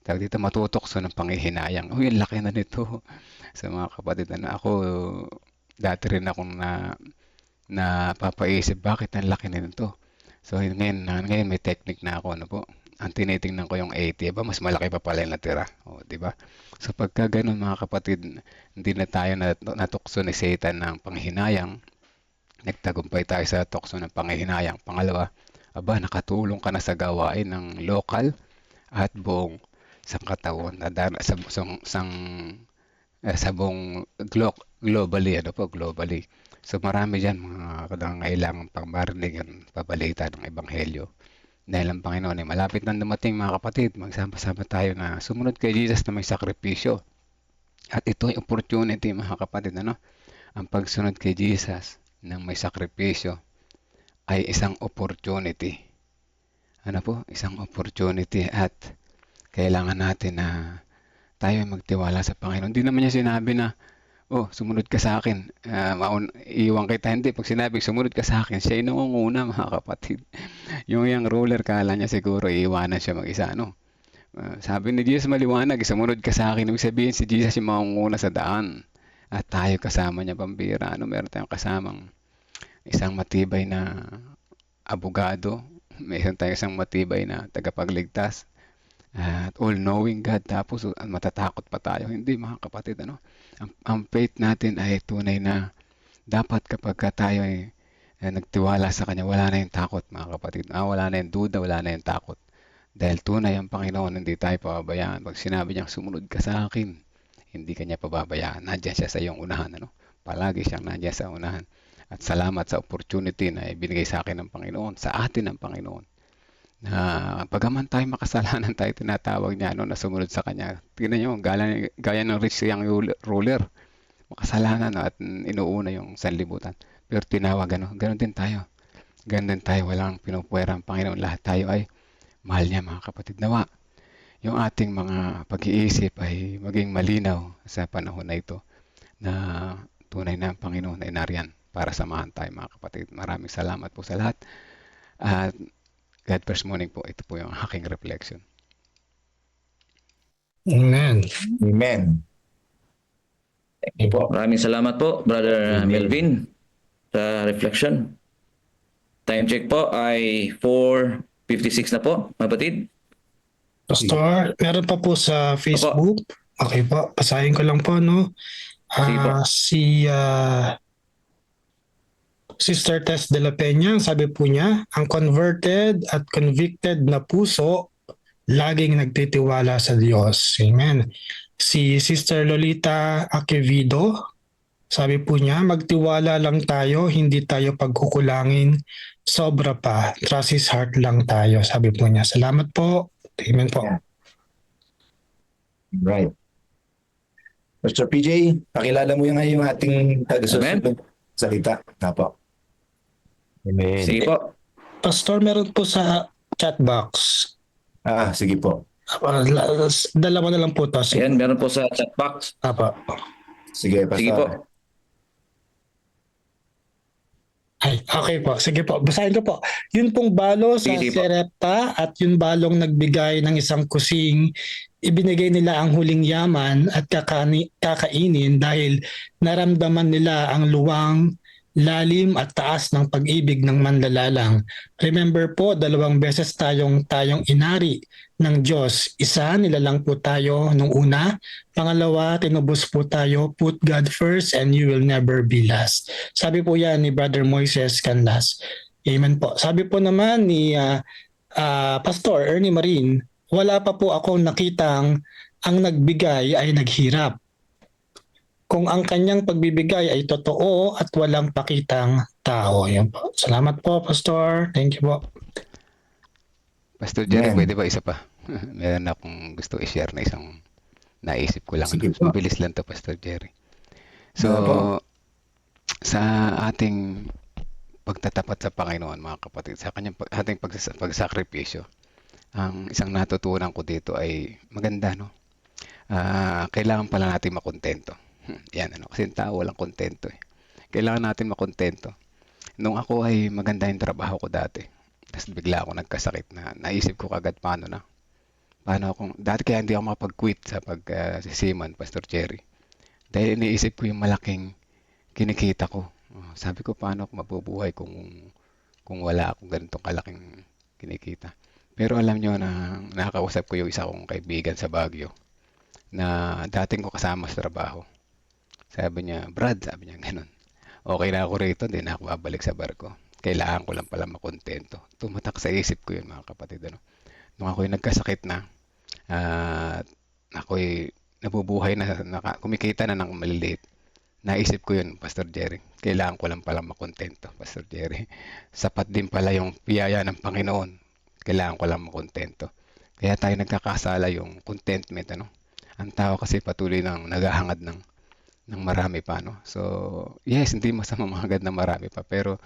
tawag dito, matutokso ng panghihinayang. Uy, ang laki na nito. Sa mga kapatid, ano, ako, dati rin akong napapaisip, bakit ang laki na nito? So ngayon may technique na ako, ano po. Ang tinitingnan ko yung 80, ba mas malaki pa pala yung natira. O, di ba? So pagka ganun, mga kapatid, hindi na tayo natukso ni Satan ng panghinayang, nagtagumpay tayo sa tukso ng panghihinayang. Pangalawa, nakatulong ka na sa gawain ng lokal at buong sangkatauhan, sa buong globally, ano po, globally. So marami dyan mga kailangan pang marinig, pabalita ng Ebanghelyo. Dahil ang Panginoon ay malapit nang dumating, mga kapatid, magsama-sama tayo na sumunod kay Jesus na may sakripisyo. At ito ay opportunity, mga kapatid, ano? Ang pagsunod kay Jesus ng may sakripisyo ay isang opportunity. Ano po? Isang opportunity, at kailangan natin na tayo ay magtiwala sa Panginoon. Hindi naman niya sinabi na, sumunod ka sa akin, iwan kita. Hindi, pag sinabi, sumunod ka sa akin, siya ay nangunguna, mga kapatid. Yung ruler, kala niya siguro iiwanan siya mag-isa, no? Sabi ni Jesus maliwanag, sumunod ka sa akin. Ibig sabihin, si Jesus yung mangunguna sa daan. At tayo kasama niya, pambira. Ano, meron tayong kasamang isang matibay na abogado. Meron tayong isang matibay na tagapagligtas. At all-knowing God, tapos matatakot pa tayo. Hindi, mga kapatid, ano? Ang faith natin ay tunay na dapat kapag tayo ay nagtiwala sa Kanya, wala na yung takot, mga kapatid. Wala na yung duda, wala na yung takot. Dahil tunay ang Panginoon, hindi tayo pababayaan. Pag sinabi niya, sumunod ka sa akin, hindi Kanya pababayaan. Nandiyan siya sa iyong unahan, ano? Palagi siyang nandiyan sa unahan. At salamat sa opportunity na ibinigay sa akin ng Panginoon, sa atin ng Panginoon. Na pagaman tayo makasalanan, tayo tinatawag niya, ano, na sumunod sa Kanya. Tingnan niyo, gaya ng rich young ruler, makasalanan, no, at inuuna yung sanlibutan. Pero tinawag, ano, ganun din tayo. Ganun din tayo, walang pinupuwera ang Panginoon. Lahat tayo ay mahal niya, mga kapatid. Nawa, yung ating mga pag-iisip ay maging malinaw sa panahon na ito, na tunay na ang Panginoon ay nariyan para samahan tayo, mga kapatid. Maraming salamat po sa lahat. At God first morning po, ito po yung aking reflection. Amen. Amen. Thank you po. Maraming salamat po, Brother Melvin, sa reflection. Time check po ay 4:56 na po, mga kapatid. Pastor, meron pa po sa Facebook. Okay po, basahin ko lang po, no? Sige po. Sister Tess de la Peña, sabi po niya, ang converted at convicted na puso laging nagtitiwala sa Diyos. Amen. Si Sister Lolita Acevedo, sabi po niya, magtiwala lang tayo, hindi tayo pagkukulangin, sobra pa, trust His heart lang tayo. Sabi po niya, salamat po. Amen po. Yeah. Right. Pastor PJ, pakilala mo yung ating taga-susunod salita. Apo. Amen. Sige po. Pastor, meron po sa chat box. Sige po. Dalawa na lang po to. Sige. Ayan, meron po sa chat box. Apa. Sige, Pastor. Sige po. Ay, okay po. Sige po. Basahin ko po. Yun pong balo sa Sige po. Serepta at yung balong nagbigay ng isang kusing, ibinigay nila ang huling yaman at kakainin dahil naramdaman nila ang luwang, lalim at taas ng pag-ibig ng manlalalang. Remember po, 2 beses tayong inari ng Diyos. Isa, nilalang po tayo nung una. Pangalawa, tinubos po tayo, put God first and you will never be last. Sabi po yan ni Brother Moises Canlas. Amen po. Sabi po naman ni Pastor Ernie Marin, wala pa po akong nakitang ang nagbigay ay naghirap. Kung ang kanyang pagbibigay ay totoo at walang pakitang tao. Yan po. Salamat po, Pastor. Thank you po. Pastor Jerry, Amen. pwede ba isa pa? Meron akong gusto i-share na isang naisip ko lang. Sige po. Mabilis lang to, Pastor Jerry. So, Opo. sa ating pagtatapat sa Panginoon, mga kapatid, sa kanyang ating pagsakripisyo, ang isang natutunan ko dito ay maganda, no? Kailangan pala natin makontento. Yan, ano? Kasi yung tao walang kontento eh. Kailangan natin makontento. Nung ako ay maganda yung trabaho ko dati, tapos bigla ako nagkasakit na naisip ko kagad paano dati kaya hindi ako makapag-quit sa pag-seaman, Pastor Jerry. Dahil iniisip ko yung malaking kinikita ko. Sabi ko paano ako mabubuhay kung wala akong ganitong kalaking kinikita. Pero alam nyo na nakakausap ko yung isa kong kaibigan sa Baguio na dating ko kasama sa trabaho. Sabi niya, Brad, sabi niya ganun. Okay na ako rito, hindi na ako babalik sa barko. Kailangan ko lang pala makontento. Tumatak sa isip ko yun, mga kapatid. Ano? Nung ako'y nagkasakit na, ako'y nabubuhay na, kumikita na ng maliliit. Naisip ko yun, Pastor Jerry. Kailangan ko lang pala makontento, Pastor Jerry. Sapat din pala yung biyaya ng Panginoon. Kailangan ko lang makontento. Kaya tayo nagkakasala yung contentment, ano? Ang tao kasi patuloy nang naghahangad ng marami pa, no? So, yes, hindi masama mahagad na marami pa, pero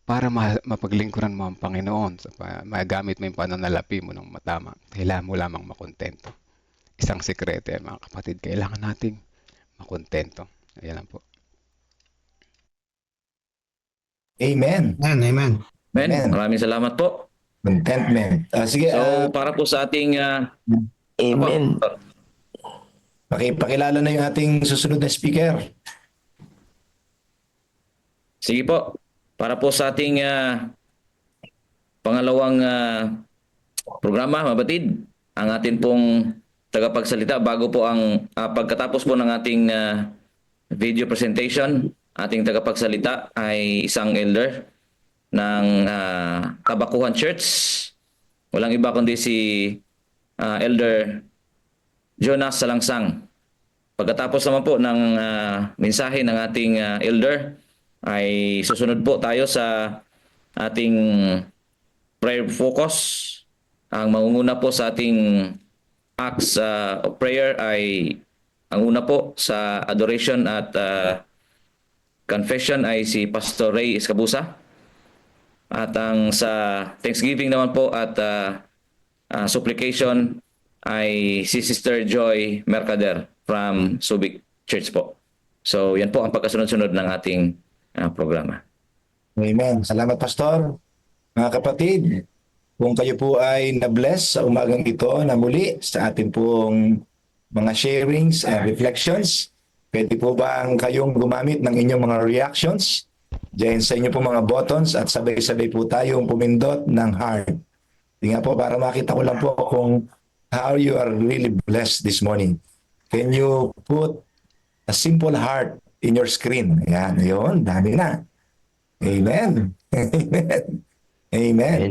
para mapaglingkuran mo ang Panginoon, magamit mo yung pananalapi mo ng matama, kailangan mo lamang makontento. Isang sekreto yan, mga kapatid, kailangan nating makontento. Ayan lang po. Amen. Amen. Amen. Amen. Maraming salamat po. Contentment. Sige, So, para po sa ating Amen. pakilala na yung ating susunod na speaker. sige po. Para po sa ating pangalawang programa, mga batid, ang atin pong tagapagsalita bago po ang pagkatapos po ng ating video presentation, ating tagapagsalita ay isang elder ng Kabakuhan Church. Walang iba kundi si Elder Jonas Salangsang. Pagkatapos naman po ng mensahe ng ating elder, ay susunod po tayo sa ating prayer focus. Ang mangunguna po sa ating acts of prayer ay ang una po sa adoration at confession ay si Pastor Ray Escabusa. At ang sa Thanksgiving naman po at supplication ay si Sister Joy Mercader from Subic Church po. So yan po ang pagkasunod-sunod ng ating programa. Amen. Salamat, Pastor. Mga kapatid, kung kayo po ay na-bless sa umagang ito na muli sa ating pong mga sharings and reflections, pwede po ba kayong gumamit ng inyong mga reactions diyan sa inyo po mga buttons at sabay-sabay po tayong pumindot ng heart. Tingnan po para makita ko lang po kung how you are really blessed this morning. Can you put a simple heart in your screen? Ayan, yun, dami na. Amen. Amen. Amen.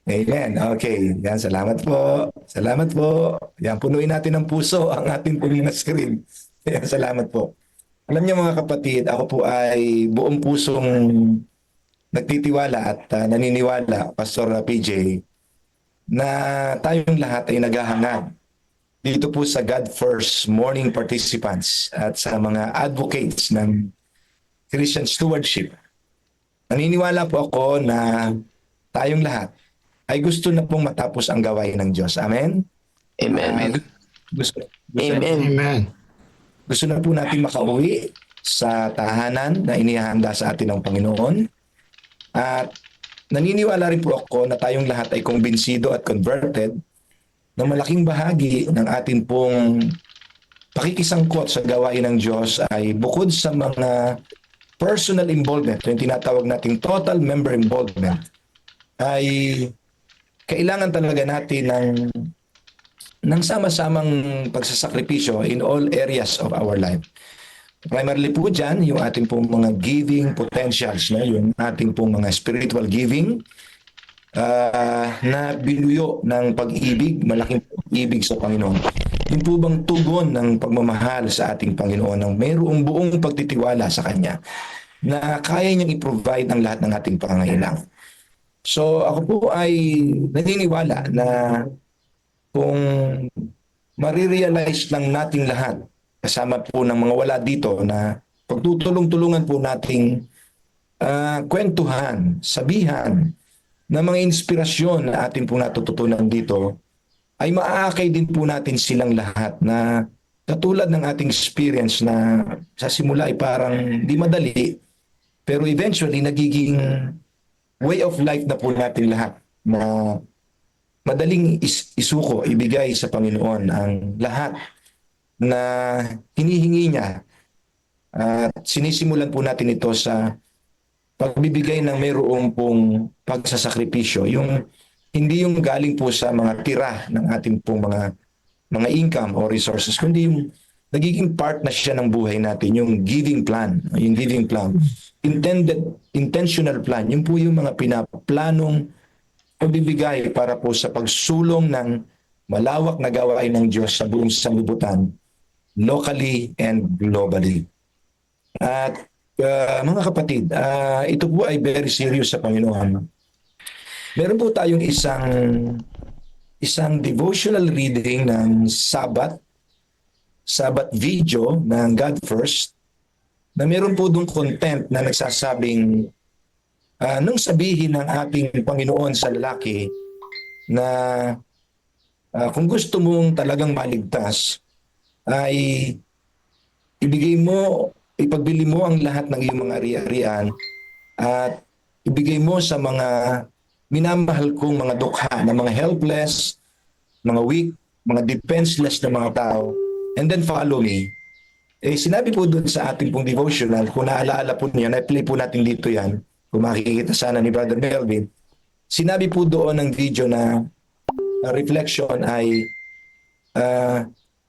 Amen. Okay. Yan, salamat po. Salamat po. Yan, punuin natin ng puso ang ating mga screen. Yan, salamat po. Alam niyo mga kapatid, ako po ay buong pusong nagtitiwala at naniniwala, Pastor PJ, na tayong lahat ay naghahangad dito po sa God First Morning Participants at sa mga advocates ng Christian Stewardship. Naniniwala po ako na tayong lahat ay gusto na pong matapos ang gawain ng Diyos. Amen? Amen. Gusto, Amen. Amen. gusto na po natin makauwi sa tahanan na inihanda sa atin ng Panginoon. At naniniwala rin po ako na tayong lahat ay kumbinsido at converted na malaking bahagi ng atin pong pakikisangkot sa gawain ng Diyos ay bukod sa mga personal involvement, yung tinatawag nating total member involvement, ay kailangan talaga natin ng sama-samang pagsasakripisyo in all areas of our life. Primarily po dyan, yung ating pong mga giving potentials, no? Yung ating pong mga spiritual giving, na binuyo ng pag-ibig, malaking pag-ibig sa Panginoon. Yung po bang tugon ng pagmamahal sa ating Panginoon ng mayroong buong pagtitiwala sa Kanya na kaya niyang i-provide ang lahat ng ating pangangailangan. So ako po ay naniniwala na kung marirealize lang nating lahat, kasama po ng mga wala dito, na pagtutulong-tulungan po nating kwentuhan, sabihan, na mga inspirasyon na atin po natututunan dito, ay maaakay din po natin silang lahat na katulad ng ating experience na sa simula ay parang di madali, pero eventually nagiging way of life na po natin lahat na madaling isuko, ibigay sa Panginoon ang lahat na hinihingi niya. At sinisimulan po natin ito sa pagbibigay ng mayroong pong pagsasakripisyo, yung hindi yung galing po sa mga tira ng ating pong mga income o resources, kundi yung nagiging part na siya ng buhay natin, yung giving plan, intentional plan, yun po yung mga pinaplanong pagbibigay para po sa pagsulong ng malawak na gawain ng Diyos sa buong sanlibutan, locally and globally. At mga kapatid, ito po ay very serious sa Panginoon. Meron po tayong isang devotional reading ng Sabbath video ng God First, na meron po doon content na nagsasabing nung sabihin ng ating Panginoon sa lalaki na kung gusto mong talagang maligtas ay ipagbili mo ang lahat ng iyong mga ari-arian at ibigay mo sa mga minamahal kong mga dukha, na mga helpless, mga weak, mga defenseless na mga tao, and then follow me. Sinabi po doon sa ating pong devotional, kung naalaala po niya, na-play po natin dito yan, kung makikita sana ni Brother Melvin, sinabi po doon ng video na reflection ay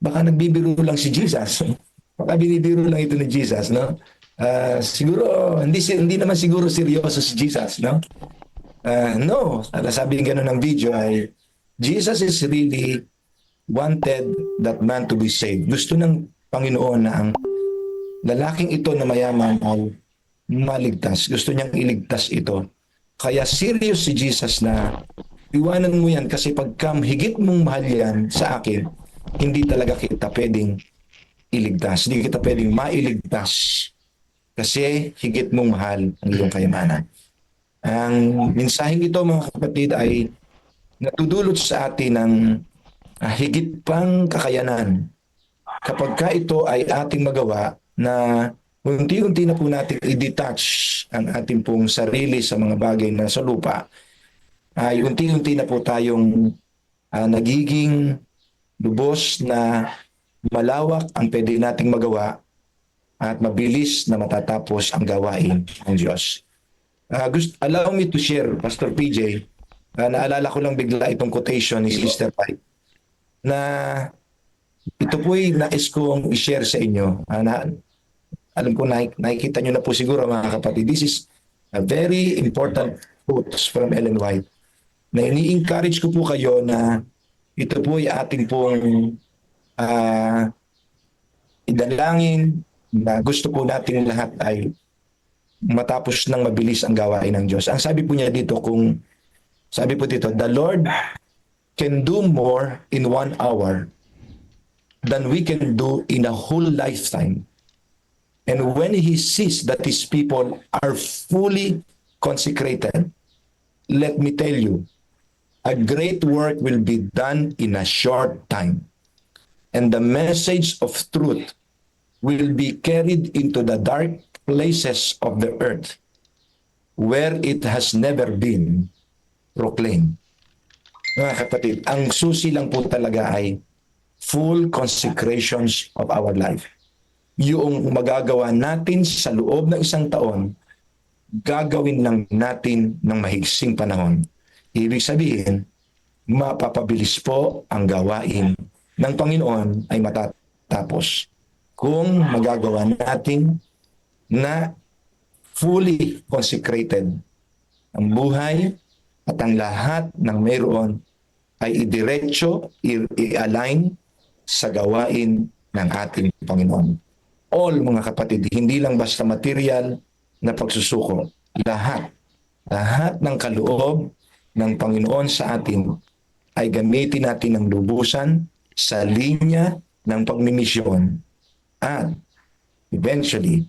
baka nagbibiro lang si Jesus. Baka binibiro lang ito ni Jesus, no? Siguro, hindi naman siguro seryoso si Jesus, no? No, sabi gano'n ng video ay, Jesus is really wanted that man to be saved. Gusto ng Panginoon na ang lalaking ito na mayaman ay maligtas. Gusto niyang iligtas ito. Kaya serious si Jesus na iwanan mo yan kasi pagka higit mong mahal yan sa akin, hindi talaga kita pwedeng iligtas. Hindi kita pwedeng mailigtas kasi higit mong mahal ang iyong kayamanan. Ang mensaheng ito, mga kapatid, ay natudulot sa atin ng higit pang kakayanan kapag ka ito ay ating magawa na unti-unti na po natin i-detach ang ating pong sarili sa mga bagay na sa lupa, ay unti-unti na po tayong nagiging lubos na malawak ang pwede nating magawa at mabilis na matatapos ang gawain ng Diyos. Allow me to share, Pastor PJ, naalala ko lang bigla itong quotation ni Sister Pipe, na ito po'y nais kong i-share sa inyo. Alam ko, nakikita nyo na po siguro, mga kapatid. This is a very important quote from Ellen White, na ini-encourage ko po kayo na ito po'y ating pong idalangin, na gusto po nating lahat ay matapos ng mabilis ang gawain ng Diyos. Ang sabi po niya dito, sabi po dito, the Lord can do more in 1 hour than we can do in a whole lifetime. And when he sees that his people are fully consecrated, let me tell you, a great work will be done in a short time. And the message of truth will be carried into the dark places of the earth where it has never been proclaimed. Mga kapatid, ang susi lang po talaga ay full consecrations of our life. Yung magagawa natin sa loob ng isang taon, gagawin lang natin ng mahigsing panahon. Ibig sabihin, mapapabilis po ang gawain ng Panginoon ay matatapos kung magagawa natin na fully consecrated ang buhay at ang lahat ng mayroon ay idiretso, i-align sa gawain ng ating Panginoon. All, mga kapatid, hindi lang basta material na pagsusuko. Lahat ng kaloob ng Panginoon sa atin ay gamitin natin ng lubusan sa linya ng pagmimisyon. At eventually,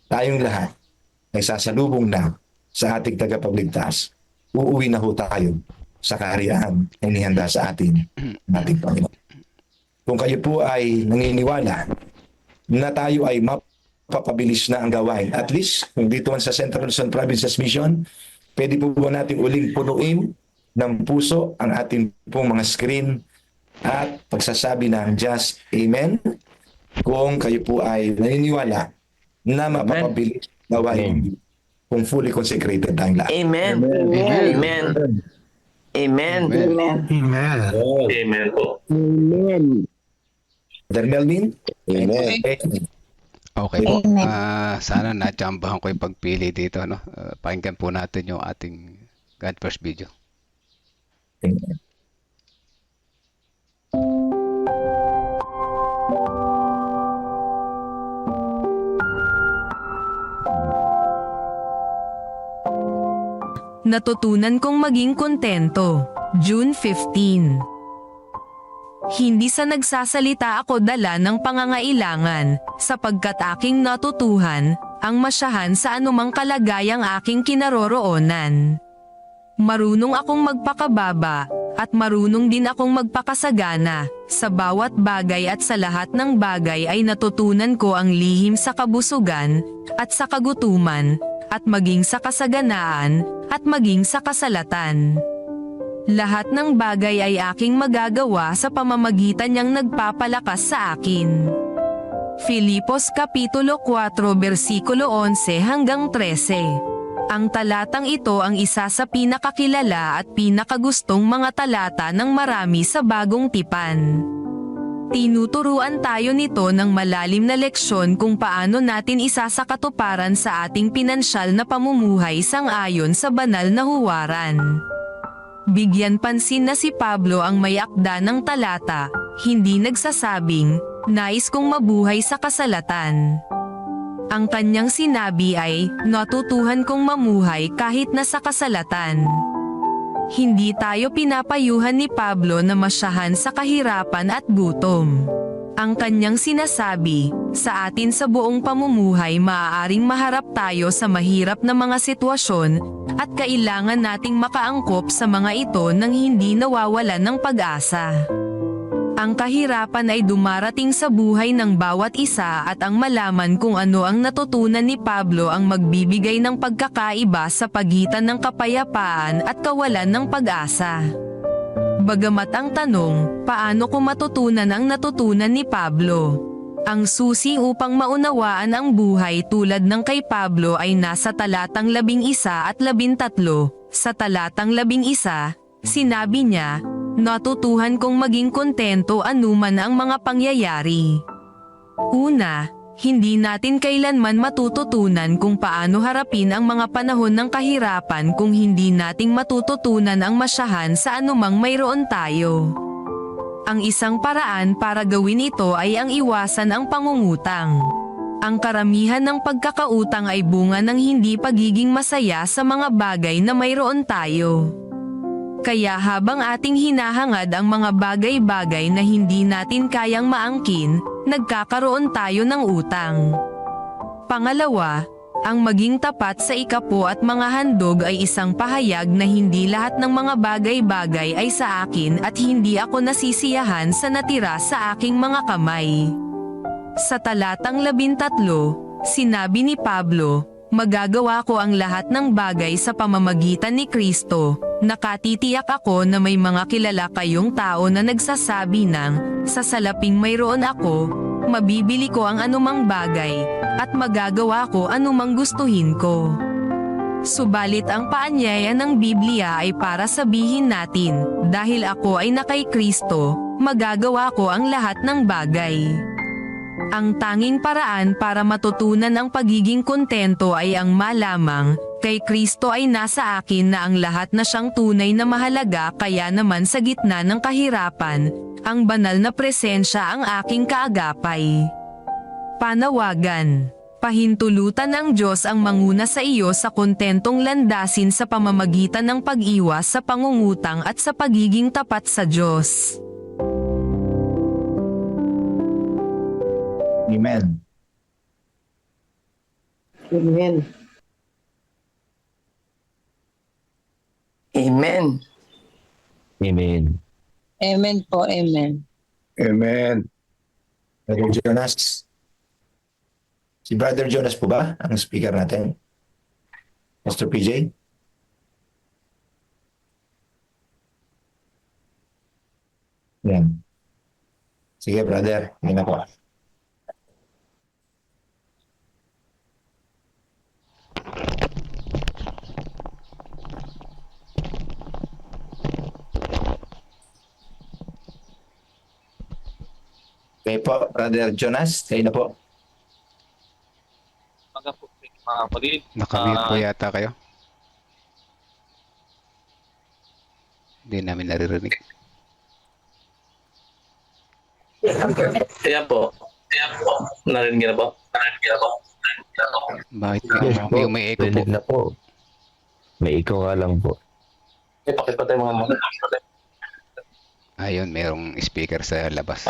tayong lahat ay sasalubong na sa ating tagapagligtas. Uuwi na ho tayo sa kaharian na inihanda sa atin ng ating Panginoon. Kung kayo po ay naniniwala na tayo ay mapapabilis na ang gawain, at least kung dito man sa Central Luzon Provinces Mission, pwede po ba natin uling punuin ng puso ang ating pong mga screen at pagsasabi ng just Amen kung kayo po ay naniniwala na mapapabilis ang gawain kung fully consecrated tayong lahat. Amen. Amen. Amen. Amen. Amen. Amen. Amen po. Brother Melvin? Amen. Okay po. Sana natsambahan ko yung pagpili dito. No? Pakinggan po natin yung ating God First video. Amen. Natutunan kong maging kontento. June 15. Hindi sa nagsasalita ako dala ng pangangailangan, sapagkat aking natutuhan, ang masyahan sa anumang kalagayang aking kinaroroonan. Marunong akong magpakababa, at marunong din akong magpakasagana. Sa bawat bagay at sa lahat ng bagay ay natutunan ko ang lihim sa kabusugan, at sa kagutuman, at maging sa kasaganaan, at maging sa kasalatan. Lahat ng bagay ay aking magagawa sa pamamagitan niyang nagpapalakas sa akin. Filipos Kapitulo 4 versikulo 11 hanggang 13. Ang talatang ito ang isa sa pinakakilala at pinakagustong mga talata ng marami sa Bagong Tipan. Tinuturuan tayo nito ng malalim na leksyon kung paano natin isasakatuparan sa ating pinansyal na pamumuhay sang-ayon sa banal na huwaran. Bigyan pansin na si Pablo ang may akda ng talata, hindi nagsasabing, nais kong mabuhay sa kasalatan. Ang kanyang sinabi ay, natutuhan kong mamuhay kahit nasa kasalatan. Hindi tayo pinapayuhan ni Pablo na masyahan sa kahirapan at gutom. Ang kanyang sinasabi, sa atin sa buong pamumuhay maaaring maharap tayo sa mahirap na mga sitwasyon, at kailangan nating makaangkop sa mga ito nang hindi nawawalan ng pag-asa. Ang kahirapan ay dumarating sa buhay ng bawat isa at ang malaman kung ano ang natutunan ni Pablo ang magbibigay ng pagkakaiba sa pagitan ng kapayapaan at kawalan ng pag-asa. Bagamat ang tanong, paano ko matutunan ang natutunan ni Pablo? Ang susi upang maunawaan ang buhay tulad ng kay Pablo ay nasa talatang 11 at 13. Sa talatang 11, sinabi niya, natutuhan kong maging kontento anuman ang mga pangyayari. Una, hindi natin kailanman matututunan kung paano harapin ang mga panahon ng kahirapan kung hindi nating matututunan ang masyahan sa anumang mayroon tayo. Ang isang paraan para gawin ito ay ang iwasan ang pangungutang. Ang karamihan ng pagkakautang ay bunga ng hindi pagiging masaya sa mga bagay na mayroon tayo. Kaya habang ating hinahangad ang mga bagay-bagay na hindi natin kayang maangkin, nagkakaroon tayo ng utang. Pangalawa, ang maging tapat sa ikapo at mga handog ay isang pahayag na hindi lahat ng mga bagay-bagay ay sa akin at hindi ako nasisiyahan sa natira sa aking mga kamay. Sa talatang 13, sinabi ni Pablo, magagawa ko ang lahat ng bagay sa pamamagitan ni Kristo. Nakatitiyak ako na may mga kilala kayong tao na nagsasabi ng, sa salaping mayroon ako, mabibili ko ang anumang bagay, at magagawa ko anumang gustuhin ko. Subalit ang paanyaya ng Biblia ay para sabihin natin, dahil ako ay na kay Kristo, magagawa ko ang lahat ng bagay. Ang tanging paraan para matutunan ang pagiging kontento ay ang malamang, kay Kristo ay nasa akin na ang lahat na siyang tunay na mahalaga kaya naman sa gitna ng kahirapan, ang banal na presensya ang aking kaagapay. Panawagan. Pahintulutan ng Diyos ang manguna sa iyo sa kontentong landasin sa pamamagitan ng pag-iwas sa pangungutang at sa pagiging tapat sa Diyos. Amen. Amen. Amen. Amen. Amen po, amen. Amen. Brother Jonas. Si Brother Jonas po ba ang speaker natin? Pastor PJ? Yan. Sige, brother. Hindi na po. Okay po, Brother Jonas. Kayo na po. Mga kapatid, Nakamute po yata kayo. Hindi namin naririnig. Ayan po. Narinig niyo na po? Bakit may echo po? Rinig na po. May ikaw nga lang po. Pakipatay mga mga. Ayun, merong speaker sa labas.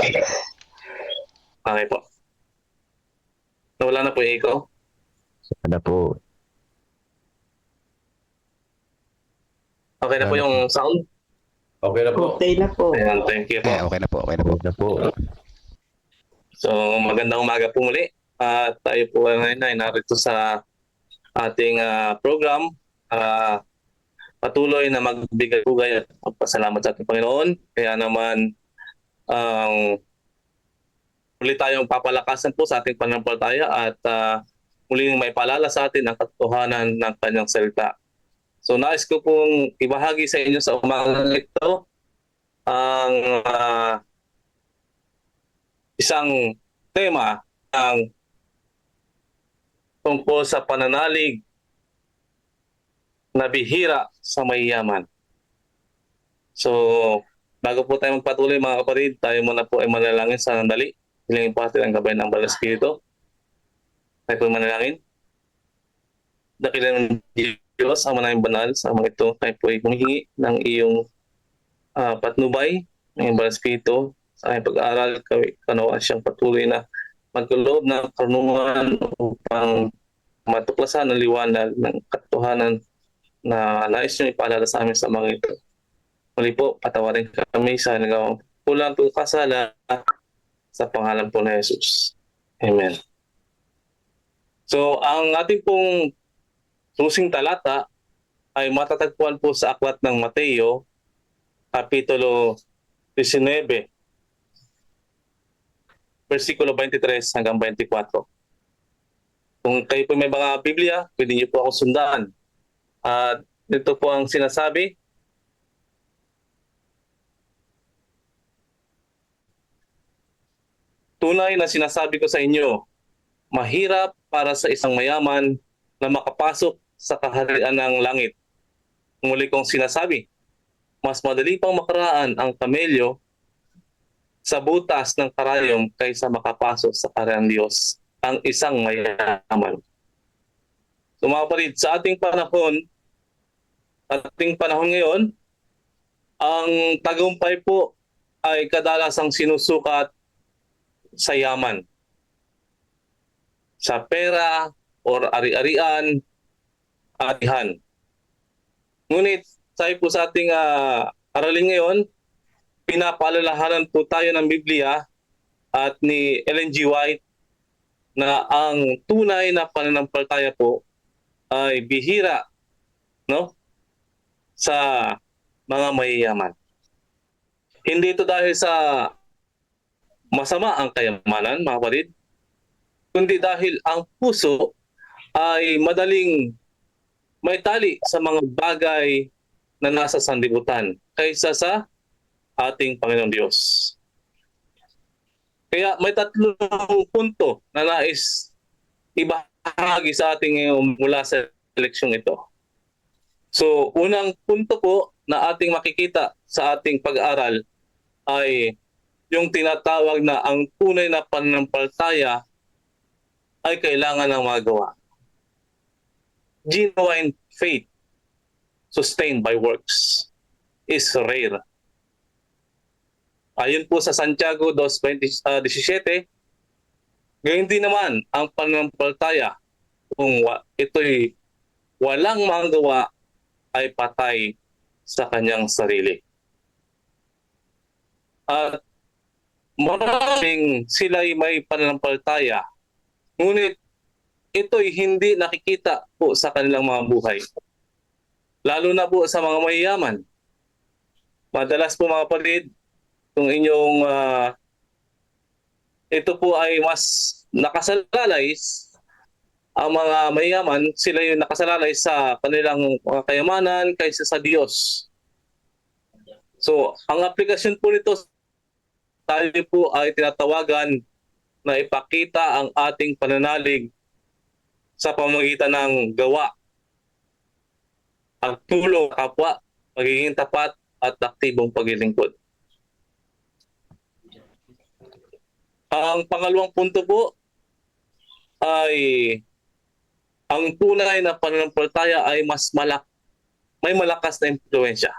Okay po. Nawala na po yung echo? Sana po. Okay na po yung sound? Okay na po. Okay na po. Ayan, thank you po. Okay na po, okay na po. Okay na po. So, magandang umaga po muli. At tayo po ngayon ay narito sa ating program para patuloy na magbigay-bugay at magpasalamat sa ating Panginoon. Kaya naman, muli tayong papalakasan po sa ating pananampalataya at muling may paalala sa atin ang katotohanan ng kanyang salita. So nais ko pong ibahagi sa inyo sa umagang ito ang isang tema ng tungkol sa pananalig na bihira sa mayayaman. So bago po tayo magpatuloy mga kapatid, tayo muna po ay manalangin sa sandali. Hilingin po natin ang gabay ng Banal na Espiritu. Tayo po manalangin. Dakilang Diyos, ang manaming banal, sa mga ito, tayo po ay humihingi ng iyong patnubay ng iyong Banal na Espiritu sa aming pag-aaral. Kanawaan siyang patuloy na magkaloob ng karunungan upang matuklasan ang liwanag ng katotohanan na nais nyo ipaalala sa amin sa mga ito. Muli po, patawarin kami sa nagawang kulang pagkasala sa pangalan po na Jesus. Amen. So, ang ating pong susing talata ay matatagpuan po sa aklat ng Mateo, Kapitulo 19, versikulo 23 hanggang 24. Kung kayo po may mga Biblia, pwede niyo po ako sundan. At dito po ang sinasabi. Tunay na sinasabi ko sa inyo, mahirap para sa isang mayaman na makapasok sa kaharian ng langit. Muli kong sinasabi, mas madali pang makaraan ang kamelyo sa butas ng karayom kaysa makapasok sa kaharian ng Diyos, ang isang mayaman. So mga kapatid, sa ating panahon ngayon, Ang tagumpay po ay kadalasang sinusukat sa yaman, sa pera or ari-arian, atihan. Ngunit sabi po sa ating aralin ngayon, pinapaalalahanan po tayo ng Biblia at ni Ellen G. White na ang tunay na pananampalataya po ay bihira, no, sa mga mayayaman. Hindi ito dahil sa masama ang kayamanan, mga kapatid, kundi dahil ang puso ay madaling may tali sa mga bagay na nasa sanlibutan kaysa sa ating Panginoon Diyos. Kaya may tatlong punto na nais ibahagi sa ating ngayon mula sa leksyong ito. So, unang punto po na ating makikita sa ating pag-aaral ay yung tinatawag na ang tunay na pananampalataya ay kailangan ng magawa. Genuine faith sustained by works is rare. Ayon po sa Santiago 2:17, gayon din naman ang pananampalataya kung ito'y walang magawa ay patay sa kanyang sarili. At maraming sila'y may pananampalataya, ngunit ito'y hindi nakikita po sa kanilang mga buhay. Lalo na po sa mga mayayaman. Madalas po mga kapatid, kung inyong ito po ay mas nakasalalay, ang mga mayayaman, sila yung nakasalalay sa kanilang mga kayamanan kaysa sa Diyos. So, ang aplikasyon po nito, tayo po ay tinatawagan na ipakita ang ating pananalig sa pamamagitan ng gawa, pagtulong sa kapwa, pagiging tapat at aktibong paglilingkod. Ang pangalawang punto po ay ang tunay na pananampalataya ay may malakas na impluwensya.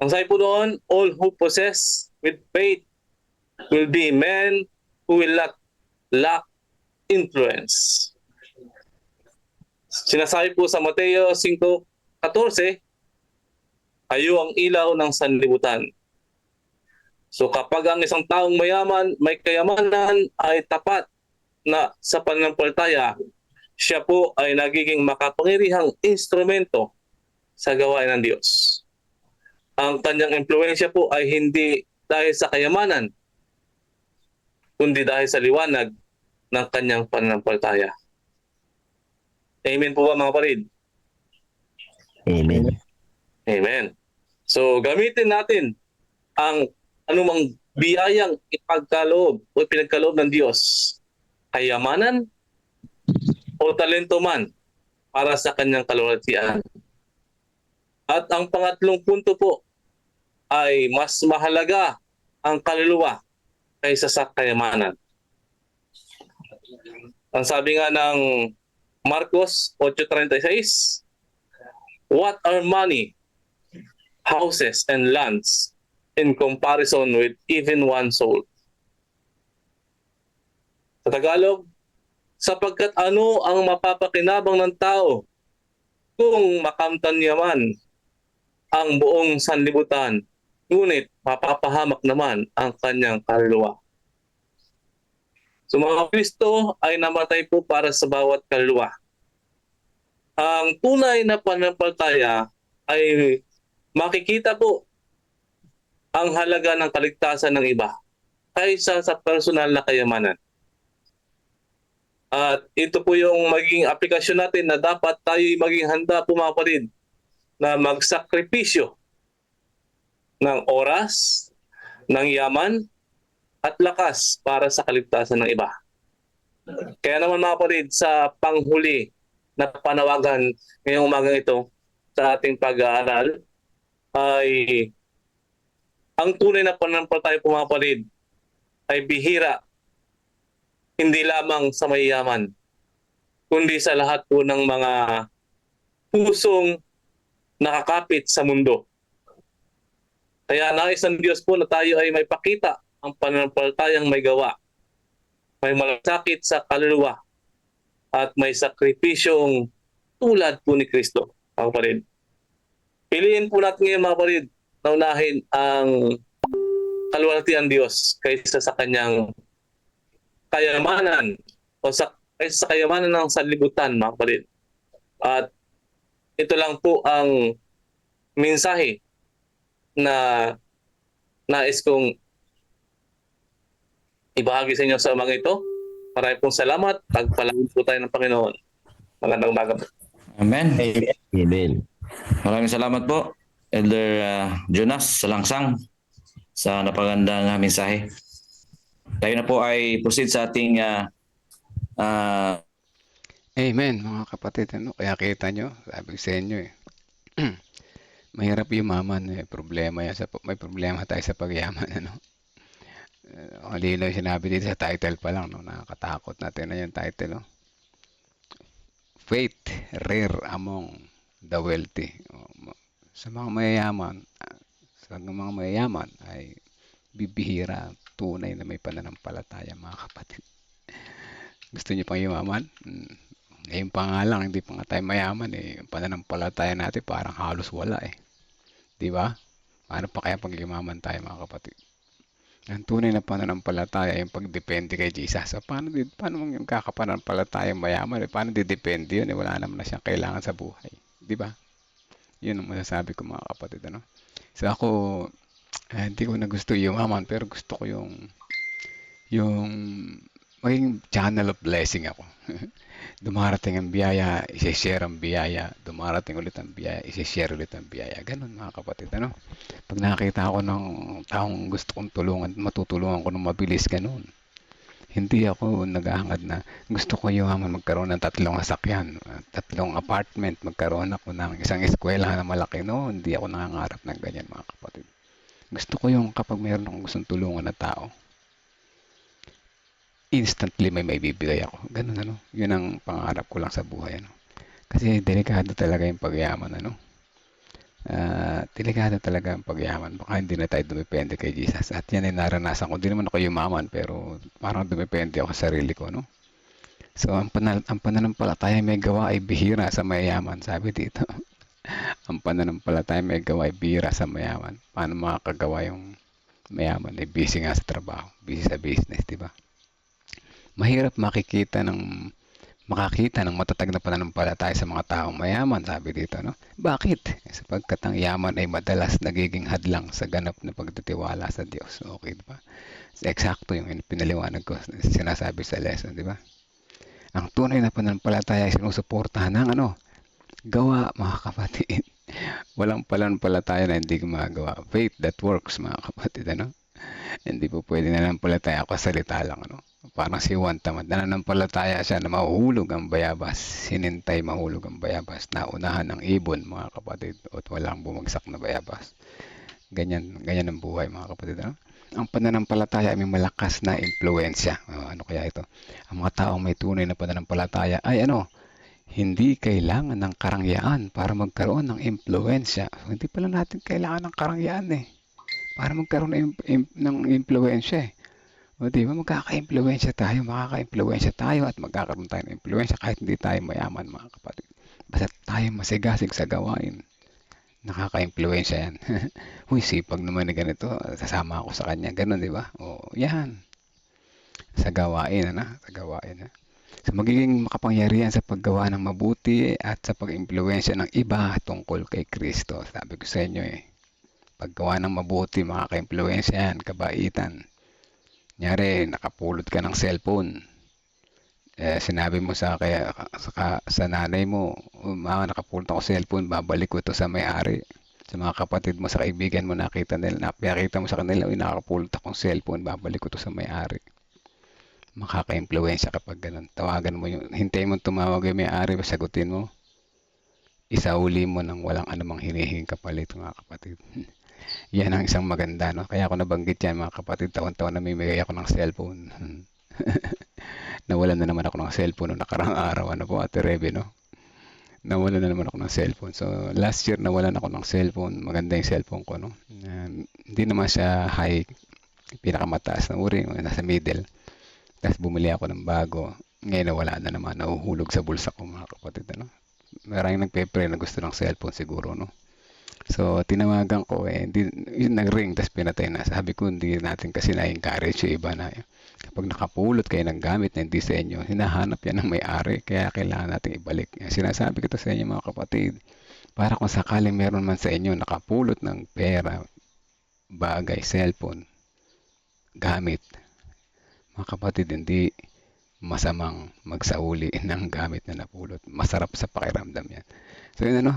Ang sabi po doon, all who possess with faith will be men who will not lack influence. Sinasabi po sa Mateo 5:14, kayo ang ilaw ng sanlibutan. So kapag ang isang taong mayaman, may kayamanan ay tapat na sa pananampalataya, siya po ay nagiging makapangyarihang instrumento sa gawain ng Diyos. Ang kanyang impluwensya po ay hindi dahil sa kayamanan, kundi dahil sa liwanag ng kanyang pananampalataya. Amen po ba mga kapatid? Amen. Amen. So gamitin natin ang anumang biyayang ipagkaloob o pinagkaloob ng Diyos, kayamanan o talento man para sa kanyang kalwalhatian. At ang pangatlong punto po ay mas mahalaga ang kaluluwa kaysa sa kayamanan. Ang sabi nga ng Marcos 8:36, what are money, houses, and lands in comparison with even one soul? Sa Tagalog, sapagkat ano ang mapapakinabang ng tao kung makamtan niya man ang buong sanlibutan, ngunit mapapahamak naman ang kanyang kaluluwa. So mga Kristo ay namatay po para sa bawat kaluluwa. Ang tunay na pananampalataya ay makikita po ang halaga ng kaligtasan ng iba kaysa sa personal na kayamanan. At ito po yung magiging aplikasyon natin na dapat tayo maging handa po mga kapatid na magsakripisyo ng oras, ng yaman, at lakas para sa kaligtasan ng iba. Kaya naman mga kapatid, sa panghuli na panawagan ngayong umagang ito sa ating pag-aaral ay ang tunay na pananampalataya po mga kapatid ay bihira, hindi lamang sa mayayaman, kundi sa lahat po ng mga pusong nakakapit sa mundo Kaya nais ng Diyos po na tayo ay may pakita ang pananampalatayang may gawa, may malasakit sa kaluluwa, at may sakripisyong tulad po ni Kristo, mga kapatid. Piliin po natin ngayon, mga kapatid, na unahin ang kaluwalhatian ng Diyos kaysa sa kanyang kayamanan o kaysa sa kayamanan ng sanlibutan, mga kapatid. At ito lang po ang mensahe na nais kong ibahagi sa inyo sa mga ito. Maraming pong salamat. Pagpalain po tayo ng Panginoon. Magandang umaga po. Amen. Amen. Maraming salamat po, Elder Jonas Salangsang, sa napagandang mensahe. Tayo na po ay proceed sa ating Amen, mga kapatid. Ano? Kaya kita nyo, sabi ko sa inyo eh. Mahirap yumaman. May problema tayo sa pagyaman. Ano? Halinaw yung sinabi dito sa title pa lang. No? Nakakatakot natin na yung title. No? Faith rare among the wealthy. Sa mga mayayaman ay bibihira tunay na may pananampalataya, mga kapatid. Gusto niyo pang yumaman? Ngayon pa nga lang, hindi pa nga tayo mayaman eh. Yung pananampalataya natin parang halos wala eh. Di ba? Paano pa kaya pag yumaman tayo, mga kapatid? Ang tunay na pananampalataya yung pagdepende kay Jesus. So, paano yung kakapananampalataya mayaman? Eh? Paano didepende yun? Eh, wala naman na siyang kailangan sa buhay. Di ba? Yun ang masasabi ko, mga kapatid. Ano? So ako, hindi ko na gusto yumaman, pero gusto ko yung maging channel of blessing ako. Dumarating ang biyaya, isi-share ang biyaya. Dumarating ulit ang biyaya, isi-share ulit ang biyaya. Ganun, mga kapatid. Ano? Pag nakita ako ng taong gusto kong tulungan, matutulungan ko ng mabilis, ganun. Hindi ako naghahangad na gusto ko yumaman, magkaroon ng 3 sasakyan, 3 apartment, magkaroon ako ng isang eskwela na malaki. No, hindi ako nangangarap ng ganyan, mga kapatid. Gusto ko yung kapag mayroon akong gustong tulungan na tao, instantly may bibigay ako. Ganun, ano. Yun ang pangarap ko lang sa buhay, ano. Kasi delikado talaga yung pagyaman, ano. Delikado talaga ang pagyaman. Baka hindi na tayo dumepende kay Jesus. At yan ay naranasan ko. Hindi naman ako yumaman, pero parang dumepende ako sa sarili ko, no. So, ang pananampalataya may gawa ay bihira sa mayaman, sabi dito. Ang pananampalataya may gawa ay bihira sa mayaman. Paano makakagawa yung mayaman? Eh, busy nga sa trabaho, busy sa business, di ba? Mahirap makakita ng matatag na pananampalataya sa mga taong mayaman, sabi dito, no? Bakit? Sapagkat ang yaman ay madalas nagiging hadlang sa ganap na pagtitiwala sa Diyos. Okay, di ba? Eksakto yung pinaliwanag ko, sinasabi sa lesson, di ba? Ang tunay na pananampalataya ay sinusuportahan ng gawa, mga kapatid. Walang pananampalataya na hindi gumagawa. Faith that works, mga kapatid, ano? Hindi po pwede nananampalataya ako salita lang, ano? Parang si Juan tamad. Nananampalataya siya na mahuhulog ang bayabas. Hinintay mahulog ang bayabas. Naunahan ng ibon, mga kapatid. At walang bumagsak na bayabas. Ganyan ang buhay, mga kapatid. Ano? Ang pananampalataya ay may malakas na impluensya. Ano kaya ito? Ang mga taong may tunay na pananampalataya ay hindi kailangan ng karangyaan para magkaroon ng impluensya. So, hindi pala natin kailangan ng karangyaan eh. Para magkaroon ng impluensya eh. O di ba, makaka-impluensya tayo at magkakaroon tayo ng impluensya kahit hindi tayo mayaman, mga kapatid. Basta tayo masigasig sa gawain, nakaka-impluensya yan. Uy, sipag naman na ganito, sasama ako sa kanya, ganun, di ba? O, yan. Sa gawain, Sa gawain, So, magiging makapangyarihan sa paggawa ng mabuti at sa pag-impluensya ng iba tungkol kay Kristo. Sabi ko sa inyo paggawa ng mabuti, makaka-impluensya yan, kabaitan. Kunyari, nakapulot ka ng cellphone. Sinabi mo sa nanay mo, nakapulot ako cellphone, babalik ko ito sa may-ari. Sa mga kapatid mo, sa kaibigan mo, nakita mo sa kanila, nakapulot akong cellphone, babalik ko ito sa may-ari. Makaka-impluensya kapag ganun. Tawagan mo hintayin mo tumawag yung may-ari, sagutin mo. Isauli mo ng walang anumang hinihinging kapalit, mga kapatid. Yan ang isang maganda, no? Kaya ako nabanggit yan, mga kapatid, taon-taon namimigay ako ng cellphone. Nawalan na naman ako ng cellphone noong nakarang araw, po, Ate Rebe, no? Nawalan na naman ako ng cellphone. So, last year nawalan ako ng cellphone. Maganda yung cellphone ko, no? hindi naman siya high, pinakamataas na uri, nasa middle. Tapos bumili ako ng bago. Ngayon wala na naman, nahuhulog sa bulsa ko mga kapatid. Ano? Maraming nagpe-pray na gusto ng cellphone siguro, no? So, tinawagan ko, hindi, yun nag-ring, tapos pinatay na. Sabi ko, hindi natin kasi na-encourage yung iba na kapag nakapulot kayo ng gamit na hindi sa inyo, hinahanap yan ng may-ari, kaya kailangan natin ibalik. Sinasabi ko to sa inyo mga kapatid, para kung sakaling meron man sa inyo nakapulot ng pera, bagay, cellphone, gamit, mga kapatid, hindi masamang magsauli ng gamit na napulot. Masarap sa pakiramdam yan. So yun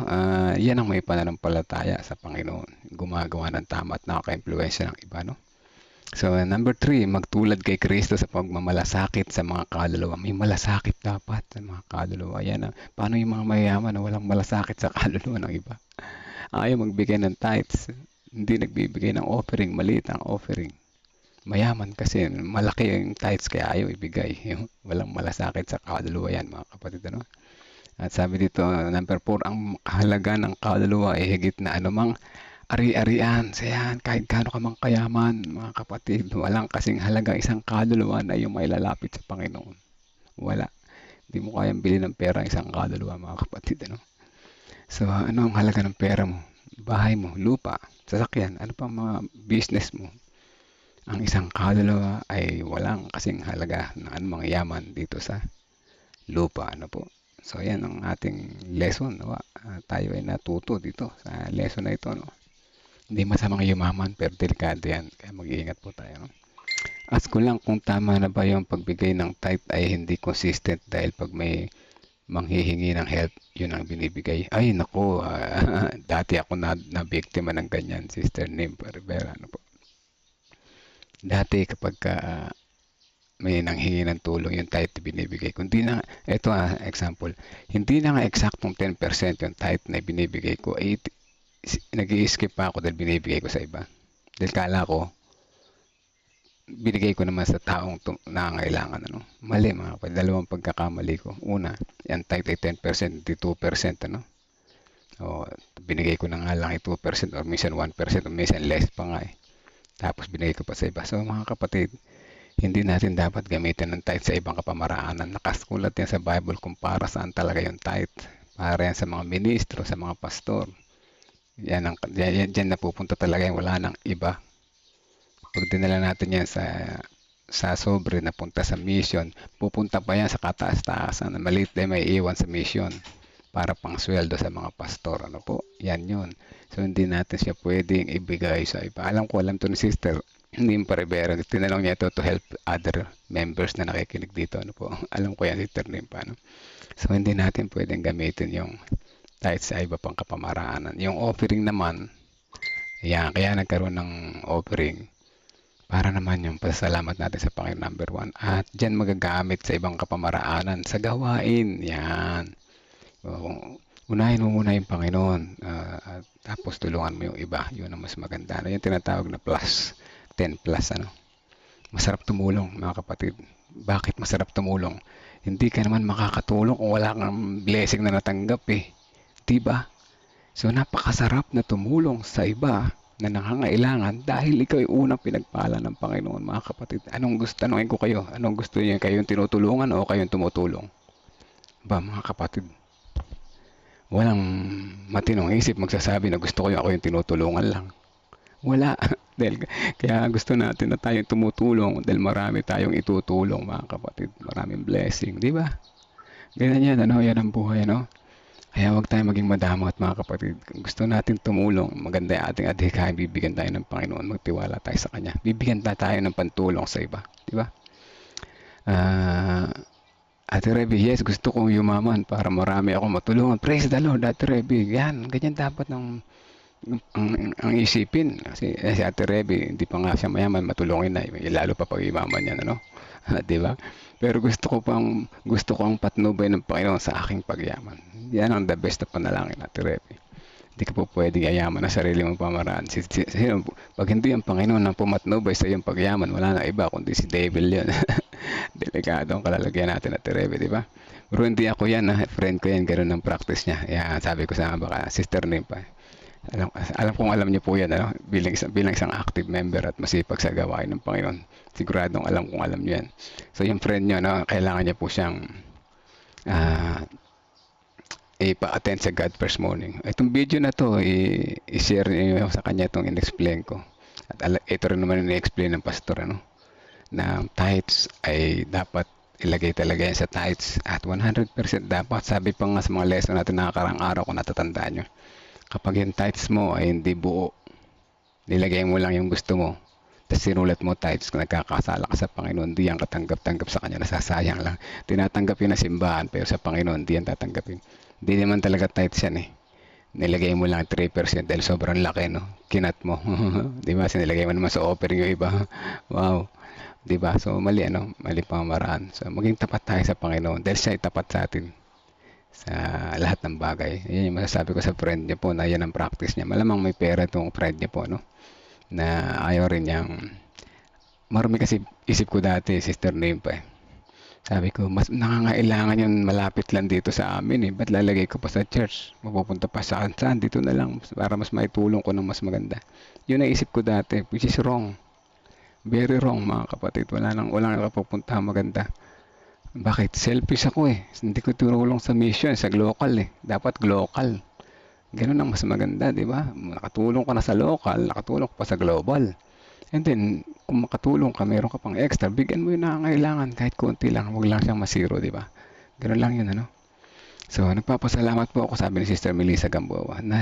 yan ang may pananampalataya sa Panginoon. Gumagawa ng tama at nakaka-impluwensya ng iba, no? So number 3, magtulad kay Kristo sa pagmamalasakit sa mga kaluluwa. May malasakit dapat sa mga kaluluwa. Yan paano yung mga mayayaman na walang malasakit sa kaluluwa ng iba? Ayaw magbigay ng tithes. Hindi nagbibigay ng offering. Maliit ang offering. Mayaman kasi malaki yung tithes kaya ayaw ibigay. Walang malasakit sa kaluluwa yan mga kapatid. Ano? At sabi dito, number 4, ang kahalaga ng kaluluwa ay higit na anumang ari-arian. So yan, kahit gaano ka mang kayaman mga kapatid, walang kasing halaga isang kaluluwa na yung may lalapit sa Panginoon. Wala. Hindi mo kayang bili ng pera isang kaluluwa mga kapatid. Ano? So ano ang halaga ng pera mo? Bahay mo, lupa, sasakyan, ano pa mga business mo? Ang isang kaluluwa ay walang kasing halaga ng anumang yaman dito sa lupa. Ano po? So, yan ang ating lesson. No? Tayo ay natuto dito sa lesson na ito. No? Hindi masamang yumaman, pero delikado yan. Kaya mag-iingat po tayo. No? Ask ko lang kung tama na ba yung pagbigay ng tithe ay hindi consistent dahil pag may manghihingi ng help, yun ang binibigay. Ay, naku, dati ako na biktima ng ganyan, Sister Nim Rivera. Ano po? Dati kapag may nanghingi ng tulong yung tithe binibigay. Kung di na, ito example, hindi na nga eksaktong 10% yung tithe na binibigay ko, ay nag-i-skip pa ako dahil binibigay ko sa iba. Dahil kala ko, binigay ko naman sa taong nangangailangan. Ano? Mali mga kapatid, dalawang pagkakamali ko. Una, yung tithe ay 10%, hindi 2%. Ano? O, binigay ko na nga lang ay 2% or minsan 1% o minsan less pa nga eh. Tapos binigay ko pa sa iba. So mga kapatid, hindi natin dapat gamitin ng tithe sa ibang kapamaraanan. Nakasulat yan sa Bible kung para saan talaga yung tithe. Para yan sa mga ministro, sa mga pastor. Yan dyan napupunta talaga yan. Wala nang iba. Pag dinala natin yan sa sobre na punta sa mission, pupunta pa yan sa kataas-taasan. Maliit din may iwan sa mission para pang sweldo sa mga pastor. Ano po? Yan yun. So, hindi natin siya pwedeng ibigay sa iba. Alam to ni Sister Nim Rivera. Tinanong niya ito to help other members na nakikinig dito. Ano po? Alam ko yan, Sister Nim pa. No? So, hindi natin pwedeng gamitin yung tithe sa iba pang kapamaraanan. Yung offering naman, yan, kaya nagkaroon ng offering para naman yung pasalamat natin sa Panginoon number 1. At dyan magagamit sa ibang kapamaraanan, sa gawain. Yan. Unahin mo muna yung Panginoon at tapos tulungan mo yung iba. Yun ang mas maganda. Yung tinatawag na plus, 10 plus. Ano? Masarap tumulong mga kapatid. Bakit masarap tumulong? Hindi ka naman makakatulong kung wala kang blessing na natanggap eh. Diba? So napakasarap na tumulong sa iba na nangangailangan dahil ikaw ay unang pinagpala ng Panginoon mga kapatid. Tanungin ko kayo, anong gusto niyo? Kayong tinutulungan o kayong tumutulong? Ba mga kapatid? Walang matinong isip magsasabi na gusto ko yung ako yung tinutulungan lang. Wala. Dahil, kaya gusto natin na tayong tumutulong dahil marami tayong itutulong mga kapatid. Maraming blessing. Di ba? Ganyan yan. Yan ang buhay. Ano? Kaya huwag tayong maging madamot mga kapatid. Kung gusto natin tumulong, maganda yung ating adhikain, bibigyan tayo ng Panginoon. Magtiwala tayo sa Kanya. Bibigyan tayo ng pantulong sa iba. Di ba? Ate Reby, yes, gusto kong yumaman para marami akong matulungan. Praise the Lord, Ate Reby. Yan, ganyan dapat ang isipin. Kasi si Ate Reby, hindi pa nga siya mayaman, matulungin na. Lalo pa pag yumaman yan, ano? Diba? Pero gusto ko ang patnubay ng Panginoon sa aking pagyaman. Yan ang the best na panalangin, Ate Reby. Hindi ka po pwedeng yayaman na sarili mong pamaraan. Pag hindi ang Panginoon ang pumatnubay sa iyong pagyaman, wala na iba kundi si devil yun. Delikado ang kalalagyan natin at Rebe, di ba? Pero hindi ako yan, friend ko yan, ganoon ang practice niya. Yan, sabi ko sa baka Sister Nim pa. Alam niyo po yan, ano? Bilang isang active member at masipag sa gawain ng Panginoon. Siguradong alam niyo yan. So yung friend niyo, no, kailangan niya po siyang ipa-attend sa God First Morning. Itong video na to, i-share niyo sa kanya itong in-explain ko. At ito rin naman in-explain ng pastor, ano, na tithes ay dapat ilagay talaga yan sa tithes. At 100% dapat, sabi pa nga sa mga lesson natin nakakarang araw kung natatandaan nyo, kapag yung tithes mo ay hindi buo, nilagay mo lang yung gusto mo, tapos sinulat mo tithes, kung nagkakasala ka sa Panginoon, di yan katanggap-tanggap sa Kanya, nasasayang lang. Tinatanggap yun na simbahan, pero sa Panginoon, di yan tatanggapin. Di naman talaga tithes yan eh. Nilagay mo lang 3% dahil sobrang laki, no? Kinat mo. Di ba? Sinilagay mo naman sa offering yung iba. Wow. Di ba? So, mali, ano? Mali pamamaraan. So, maging tapat tayo sa Panginoon dahil siya ay tapat sa atin sa lahat ng bagay. Yan yung masasabi ko sa friend niya po na yan ang practice niya. Malamang may pera itong friend niya po, no? Na ayaw rin niyang, marami kasi isip ko dati, Sister Name pa eh. Sabi ko, mas nangangailangan yung malapit lang dito sa amin eh. Ba't lalagay ko pa sa church? Mapupunta pa saan? Dito na lang para mas maitulong ko ng mas maganda. Yun ang isip ko dati, which is wrong. Very wrong, mga kapatid. Walang nakapupunta maganda. Bakit? Selfish ako eh. Hindi ko turulong sa mission, sa local eh. Dapat global. Ganun ang mas maganda, di ba? Nakatulong ka na sa local, nakatulong ka pa sa global. And then, kung makatulong ka, meron ka pang extra, bigyan mo yung nangangailangan kahit konti lang, huwag lang siyang masiro, di ba? Ganun lang yun, ano? So, nagpapasalamat po ako, sabi ni Sister Melissa Gamboa, na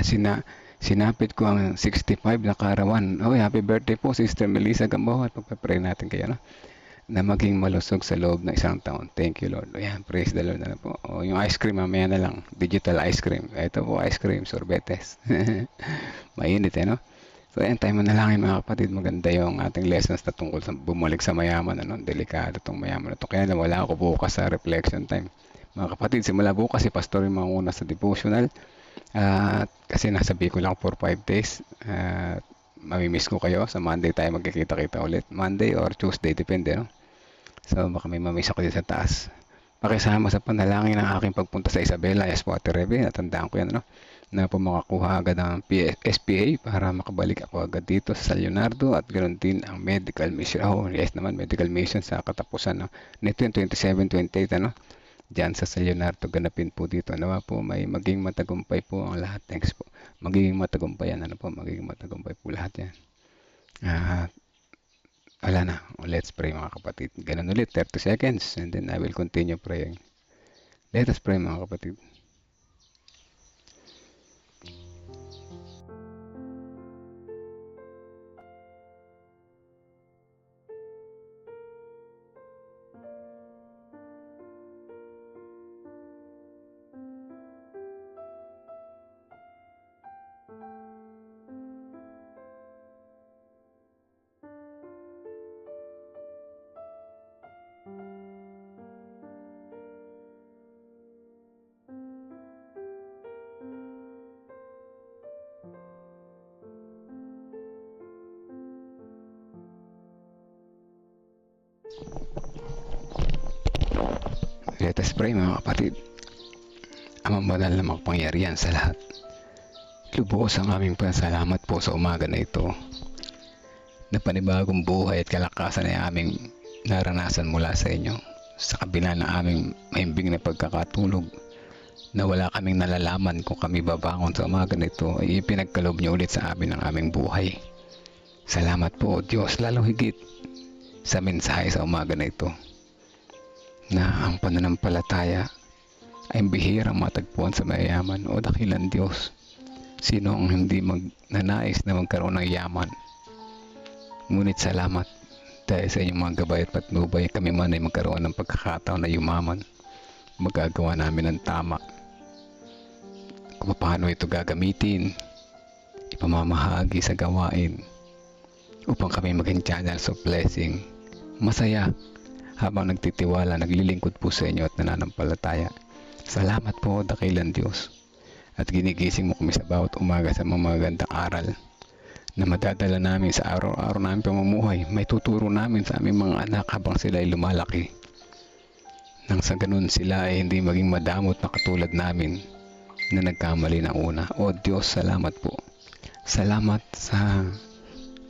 sinapit ko ang 65 na karawan. Oh, happy birthday po, Sister Melissa Gamboa, at pagpapray natin kayo, no? Na maging malusog sa loob ng isang taon. Thank you, Lord. Ayan, praise the Lord na po. O, yung ice cream, mamaya na lang. Digital ice cream. Ito po, ice cream, sorbetes. Mainit, no? So, ayan, tayo manalangin, mga kapatid. Maganda yung ating lessons na tungkol sa bumalik sa mayaman, ano? Delikado itong mayaman na ito. Kaya wala ako bukas sa reflection time. Mga kapatid, simula bukas, si Pastor yung manguna sa devotional. Kasi nasa Bicol lang for 5 days. Mamimiss ko kayo. Sa Monday tayo magkikita-kita ulit. Monday or Tuesday, depende, no? So, baka may mamiss ako dyan sa taas. Pakisama sa panalangin ng aking pagpunta sa Isabela, Espote Rebe. Natandaan ko yan, no? Na po makakuha agad ng SPA para makabalik ako agad dito sa San Leonardo at ganoon din ang medical mission. Oh, yes naman, medical mission sa katapusan, no? Nito yung 27-28, ano? Diyan sa San Leonardo, ganapin po dito. Nawa po may maging matagumpay po ang lahat. Thanks po. Magiging matagumpay yan, ano po? Magiging matagumpay po lahat yan. Wala na. Let's pray, mga kapatid. Ganun ulit, 30 seconds and then I will continue praying. Let us pray, mga kapatid. Let us pray, mga kapatid. Amang banal na makapangyarihan sa lahat, lubos ang aming pasalamat po sa umaga na ito na panibagong buhay at kalakasan ay aming naranasan mula sa inyo sa kabila ng aming maimbing na pagkakatulog na wala kaming nalalaman kung kami babangon sa umaga na ito ay ipinagkaloob niyo ulit sa amin ang aming buhay. Salamat po, Diyos, lalo higit sa mensahe sa umaga na ito na ang pananampalataya ay bihirang matagpuan sa mayayaman. O dakilan Diyos, sino ang hindi magnanais na magkaroon ng yaman? Ngunit salamat dahil sa inyong mga gabay at patnubay, kami man ay magkaroon ng pagkakataon na yumaman. Magagawa namin ang tama. Kung paano ito gagamitin, ipamamahagi sa gawain upang kami maging channels of blessing. Masaya habang nagtitiwala, naglilingkod po sa inyo at nananampalataya. Salamat po, dakilan Diyos. At ginigising mo kami sa bawat umaga sa mga magandang aral na madadala namin sa araw-araw namin pamumuhay. May tuturo namin sa aming mga anak habang sila ay lumalaki. Nang sa ganun sila ay hindi maging madamot na katulad namin na nagkamali na una. O Diyos, salamat po. Salamat sa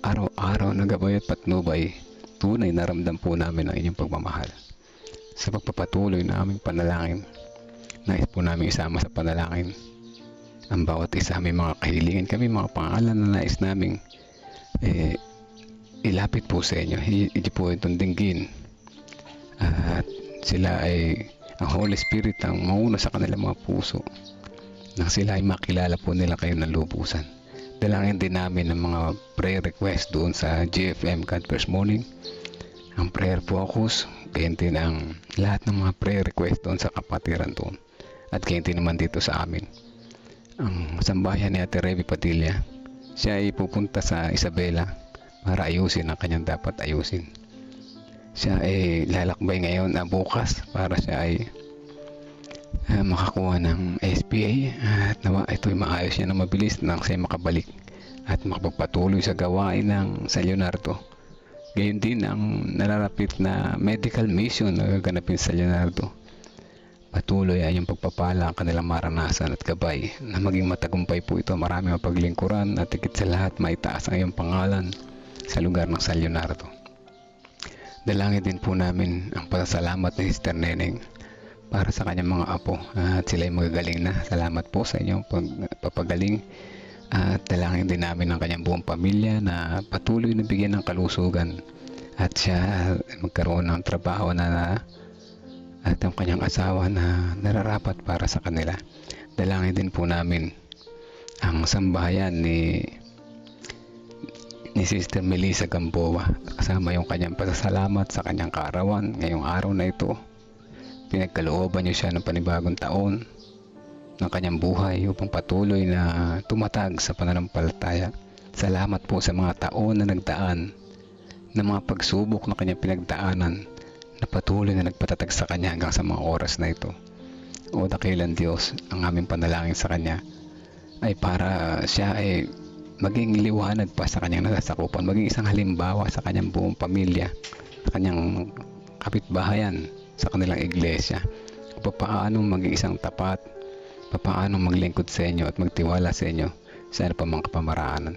araw-araw na gabay at patnubay. Tunay na ramdam po namin ang inyong pagmamahal. Sa pagpapatuloy na aming panalangin, nais po namin isama sa panalangin ang bawat isa. May mga kahilingan kami, mga pangalan na nais naming ilapit po sa inyo. Hindi po itong dinggin. At sila ay, ang Holy Spirit ang mauna sa kanilang mga puso nang sila ay makilala po nila kayo ng lubusan. Dalangin din namin ang mga prayer request doon sa GFM God First Morning, ang prayer focus, gayon din ang lahat ng mga prayer request doon sa kapatiran doon, at gayon din naman dito sa amin. Ang sambayan ni Ate Revy Padilla, siya ay pupunta sa Isabela para ayusin ang kanyang dapat ayusin. Siya ay lalakbay ngayon bukas para siya ay makakuha ng SPA at nawa ito'y maayos niya na mabilis nang siya makabalik at makapagpatuloy sa gawain ng San Leonardo. Gayon din ang nararapit na medical mission na gaganapin sa Leonardo. Patuloy ay yung pagpapala ang kanilang maranasan at gabay na maging matagumpay po ito. Marami mapaglingkuran at higit sa lahat maitaas ang iyong pangalan sa lugar ng San Leonardo. Dalangin din po namin ang pasasalamat ni Sister Neneng para sa kanyang mga apo at sila ay magagaling na. Salamat po sa inyong pagpapagaling at dalangin din namin ang kanyang buong pamilya na patuloy na bigyan ng kalusugan at siya magkaroon ng trabaho na at ang kanyang asawa na nararapat para sa kanila. Dalangin din po namin ang sambahayan ni Sister Melissa Gamboa kasama yung kanyang pasasalamat sa kanyang kaarawan ngayong araw na ito. Pinagkalooban niyo siya ng panibagong taon ng kanyang buhay upang patuloy na tumatag sa pananampalataya. Salamat po sa mga taon na nagdaan, na mga pagsubok na kanyang pinagdaanan na patuloy na nagpatatag sa kanya hanggang sa mga oras na ito. O dakilang Diyos, ang aming panalangin sa kanya ay para siya ay maging liwanag pa sa kanyang nasasakupan, maging isang halimbawa sa kanyang buong pamilya, sa kanyang kapitbahayan, sa kanilang iglesia, kung paano maging isang tapat, paano maglingkod sa inyo at magtiwala sa inyo sa ano pa mga kapamaraanan.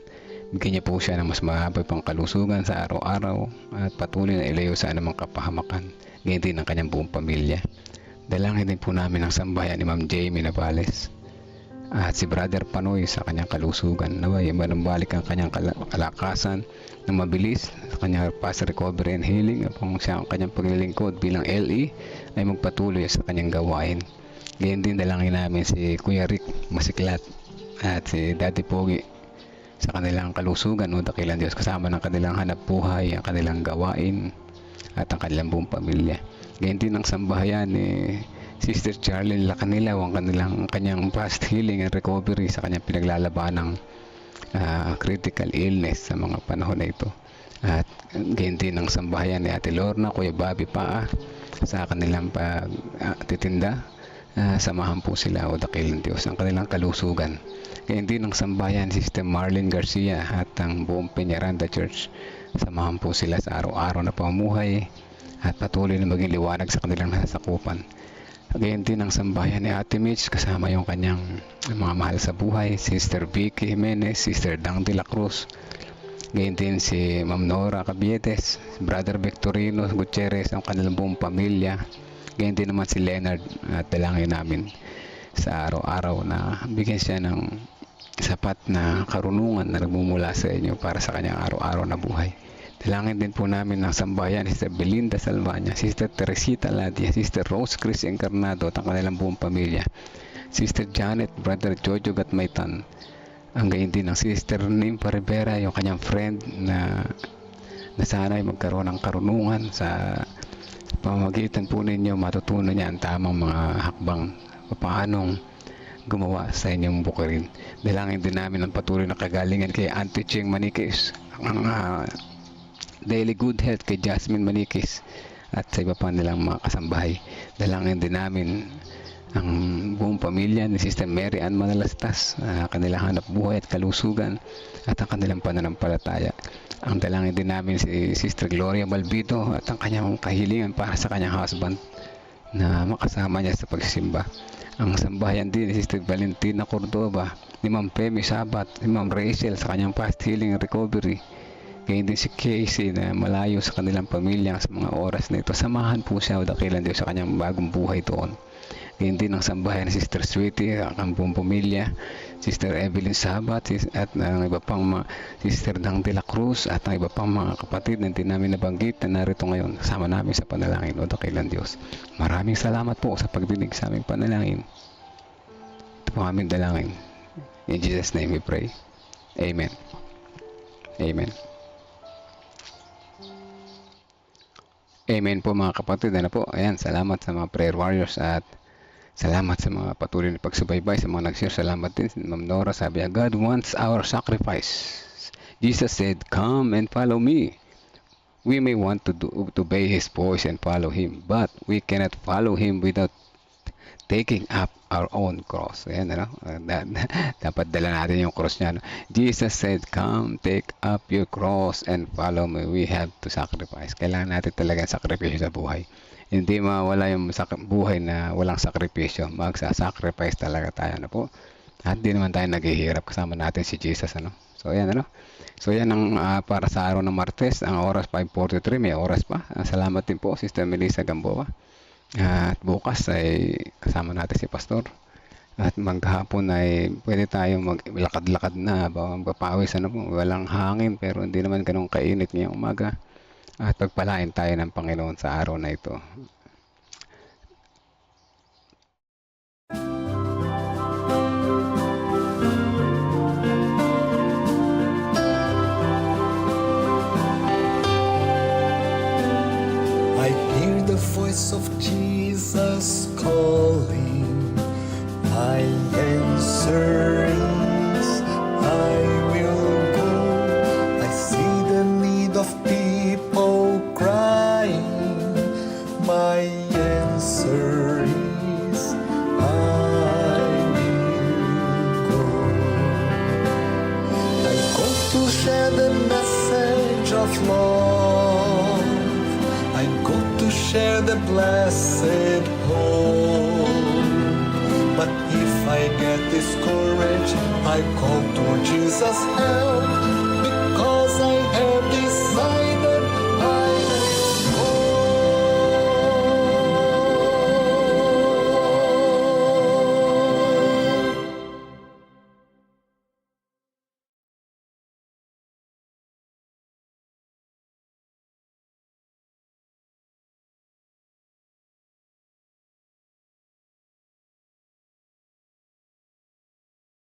Bigyan niya po siya ng mas mahabay pang kalusugan sa araw-araw at patuloy na ilayo sa anumang kapahamakan, ganyan din ang kanyang buong pamilya. Dalangin din po namin ang sambahayan ni Ma'am Jamie Navales at si Brother Panoy sa kanyang kalusugan. Naway manumbalik ang kanyang kalakasan na mabilis sa kanyang fast recovery and healing upang siya ang kanyang paglilingkod bilang LE ay magpatuloy sa kanyang gawain. Ganyan din dalangin namin si Kuya Rick Masiklat at si Daddy Pogi sa kanilang kalusugan o dakilang Diyos, kasama ng kanilang hanap buhay, ang kanilang gawain at ang kanilang buong pamilya. Ganyan din ang sambahayan ni Sister Charlene Lacanilaw, ang kanyang fast healing and recovery sa kanyang pinaglalaban ng critical illness sa mga panahon na ito. At ganyan din ang sambahayan ni Ate Lorna, Kuya Bobby Paa sa kanilang pagtitinda. Samahan po sila o dakilang Diyos ang kanilang kalusugan. Ganyan din ang sambahayan ni Sister Marlene Garcia at ang buong Peñaranda Church. Samahan po sila sa araw-araw na pamumuhay at patuloy na maging liwanag sa kanilang nasasakupan. Gayon din ang sambahayan ni Ate Mitch kasama yung kanyang mga mahal sa buhay, Sister Vicky Jimenez, Sister Dang de la Cruz. Gayon din si Ma'am Nora Cabietes, Brother Victorino Gutierrez, ang kanilang buong pamilya. Gayon din naman si Leonard at dalangin namin sa araw-araw na bigyan siya ng sapat na karunungan na nagmumula sa inyo para sa kanyang araw-araw na buhay. Dalangin din po namin ng sambahayan Sister Belinda Salvaña, Sister Teresita Ladia, Sister Rose Chris Encarnado at ang kanilang buong pamilya, Sister Janet, Brother Jojo Gatmaitan, ang gayon din ng Sister Nympha Rivera, yung kanyang friend na sana ay magkaroon ng karunungan sa pamamagitan po ninyo, matutunan niya ang tamang mga hakbang paanong gumawa sa inyong bukirin. Dalangin din namin ang patuloy na kagalingan kay Auntie Ching Manikis, ang daily good health kay Jasmine Manikis at sa iba pa nilang mga kasambahay. Dalangin din namin ang buong pamilya ni Sister Mary Ann Manalastas, kanilang hanap buhay at kalusugan at ang kanilang pananampalataya. Ang dalangin din namin si Sister Gloria Balbido at ang kanyang kahilingan para sa kanyang husband na makasama niya sa pagsisimba. Ang sambahayan din ni Sister Valentina Cordova, ni Ma'am Femi Sabat, ni Ma'am Rachel sa kanyang past healing and recovery. Ganyan din si Casey na malayo sa kanilang pamilya sa mga oras na ito. Samahan po siya o dakilan Diyos sa kanyang bagong buhay doon. Ganyan din ang sambahayan ni Sister Sweetie, ang buong pamilya, Sister Evelyn Sabat, at ang iba pang mga Sister Dang de la Cruz, at ang iba pang mga kapatid na hindi namin nabanggit na narito ngayon kasama namin sa panalangin o dakilan Diyos. Maraming salamat po sa pagdinig sa aming panalangin. Ito po aming dalangin. In Jesus' name we pray. Amen. Amen. Amen po mga kapatid. Ano po? Ayan, salamat sa mga prayer warriors at salamat sa mga patuloy na pagsubaybay, sa mga nag-share. Salamat din. Ma'am Nora, sabi niya, God wants our sacrifice. Jesus said, come and follow me. We may want to obey His voice and follow Him, but we cannot follow Him without taking up our own cross. Ayan, ano? Dapat dala natin yung cross niya. No? Jesus said, come, take up your cross and follow me. We have to sacrifice. Kailangan natin talaga sakripisyo sa buhay. Hindi mawala yung buhay na walang sakripisyo. Magsa-sacrifice talaga tayo. Ano po? At di naman tayo naghihirap. Kasama natin si Jesus. Ano? So, ayan, ano? So, yan ang para sa araw ng Martes. Ang oras 5:43. May oras pa. Salamat din po, Sister Melissa Gamboa. At bukas ay kasama natin si Pastor. At maghapon ay pwede tayong maglakad-lakad na, magpapawis, ano po, walang hangin pero hindi naman ganun kainit ngayong umaga. At pagpalain tayo ng Panginoon sa araw na ito. I hear the voice of Jesus calling. My answer is, I will go. I see the need of people crying. My answer is, I will go. I go to share the message of love. I go to share the blessed hope. But if I get discouraged, I call to Jesus' help, because I have this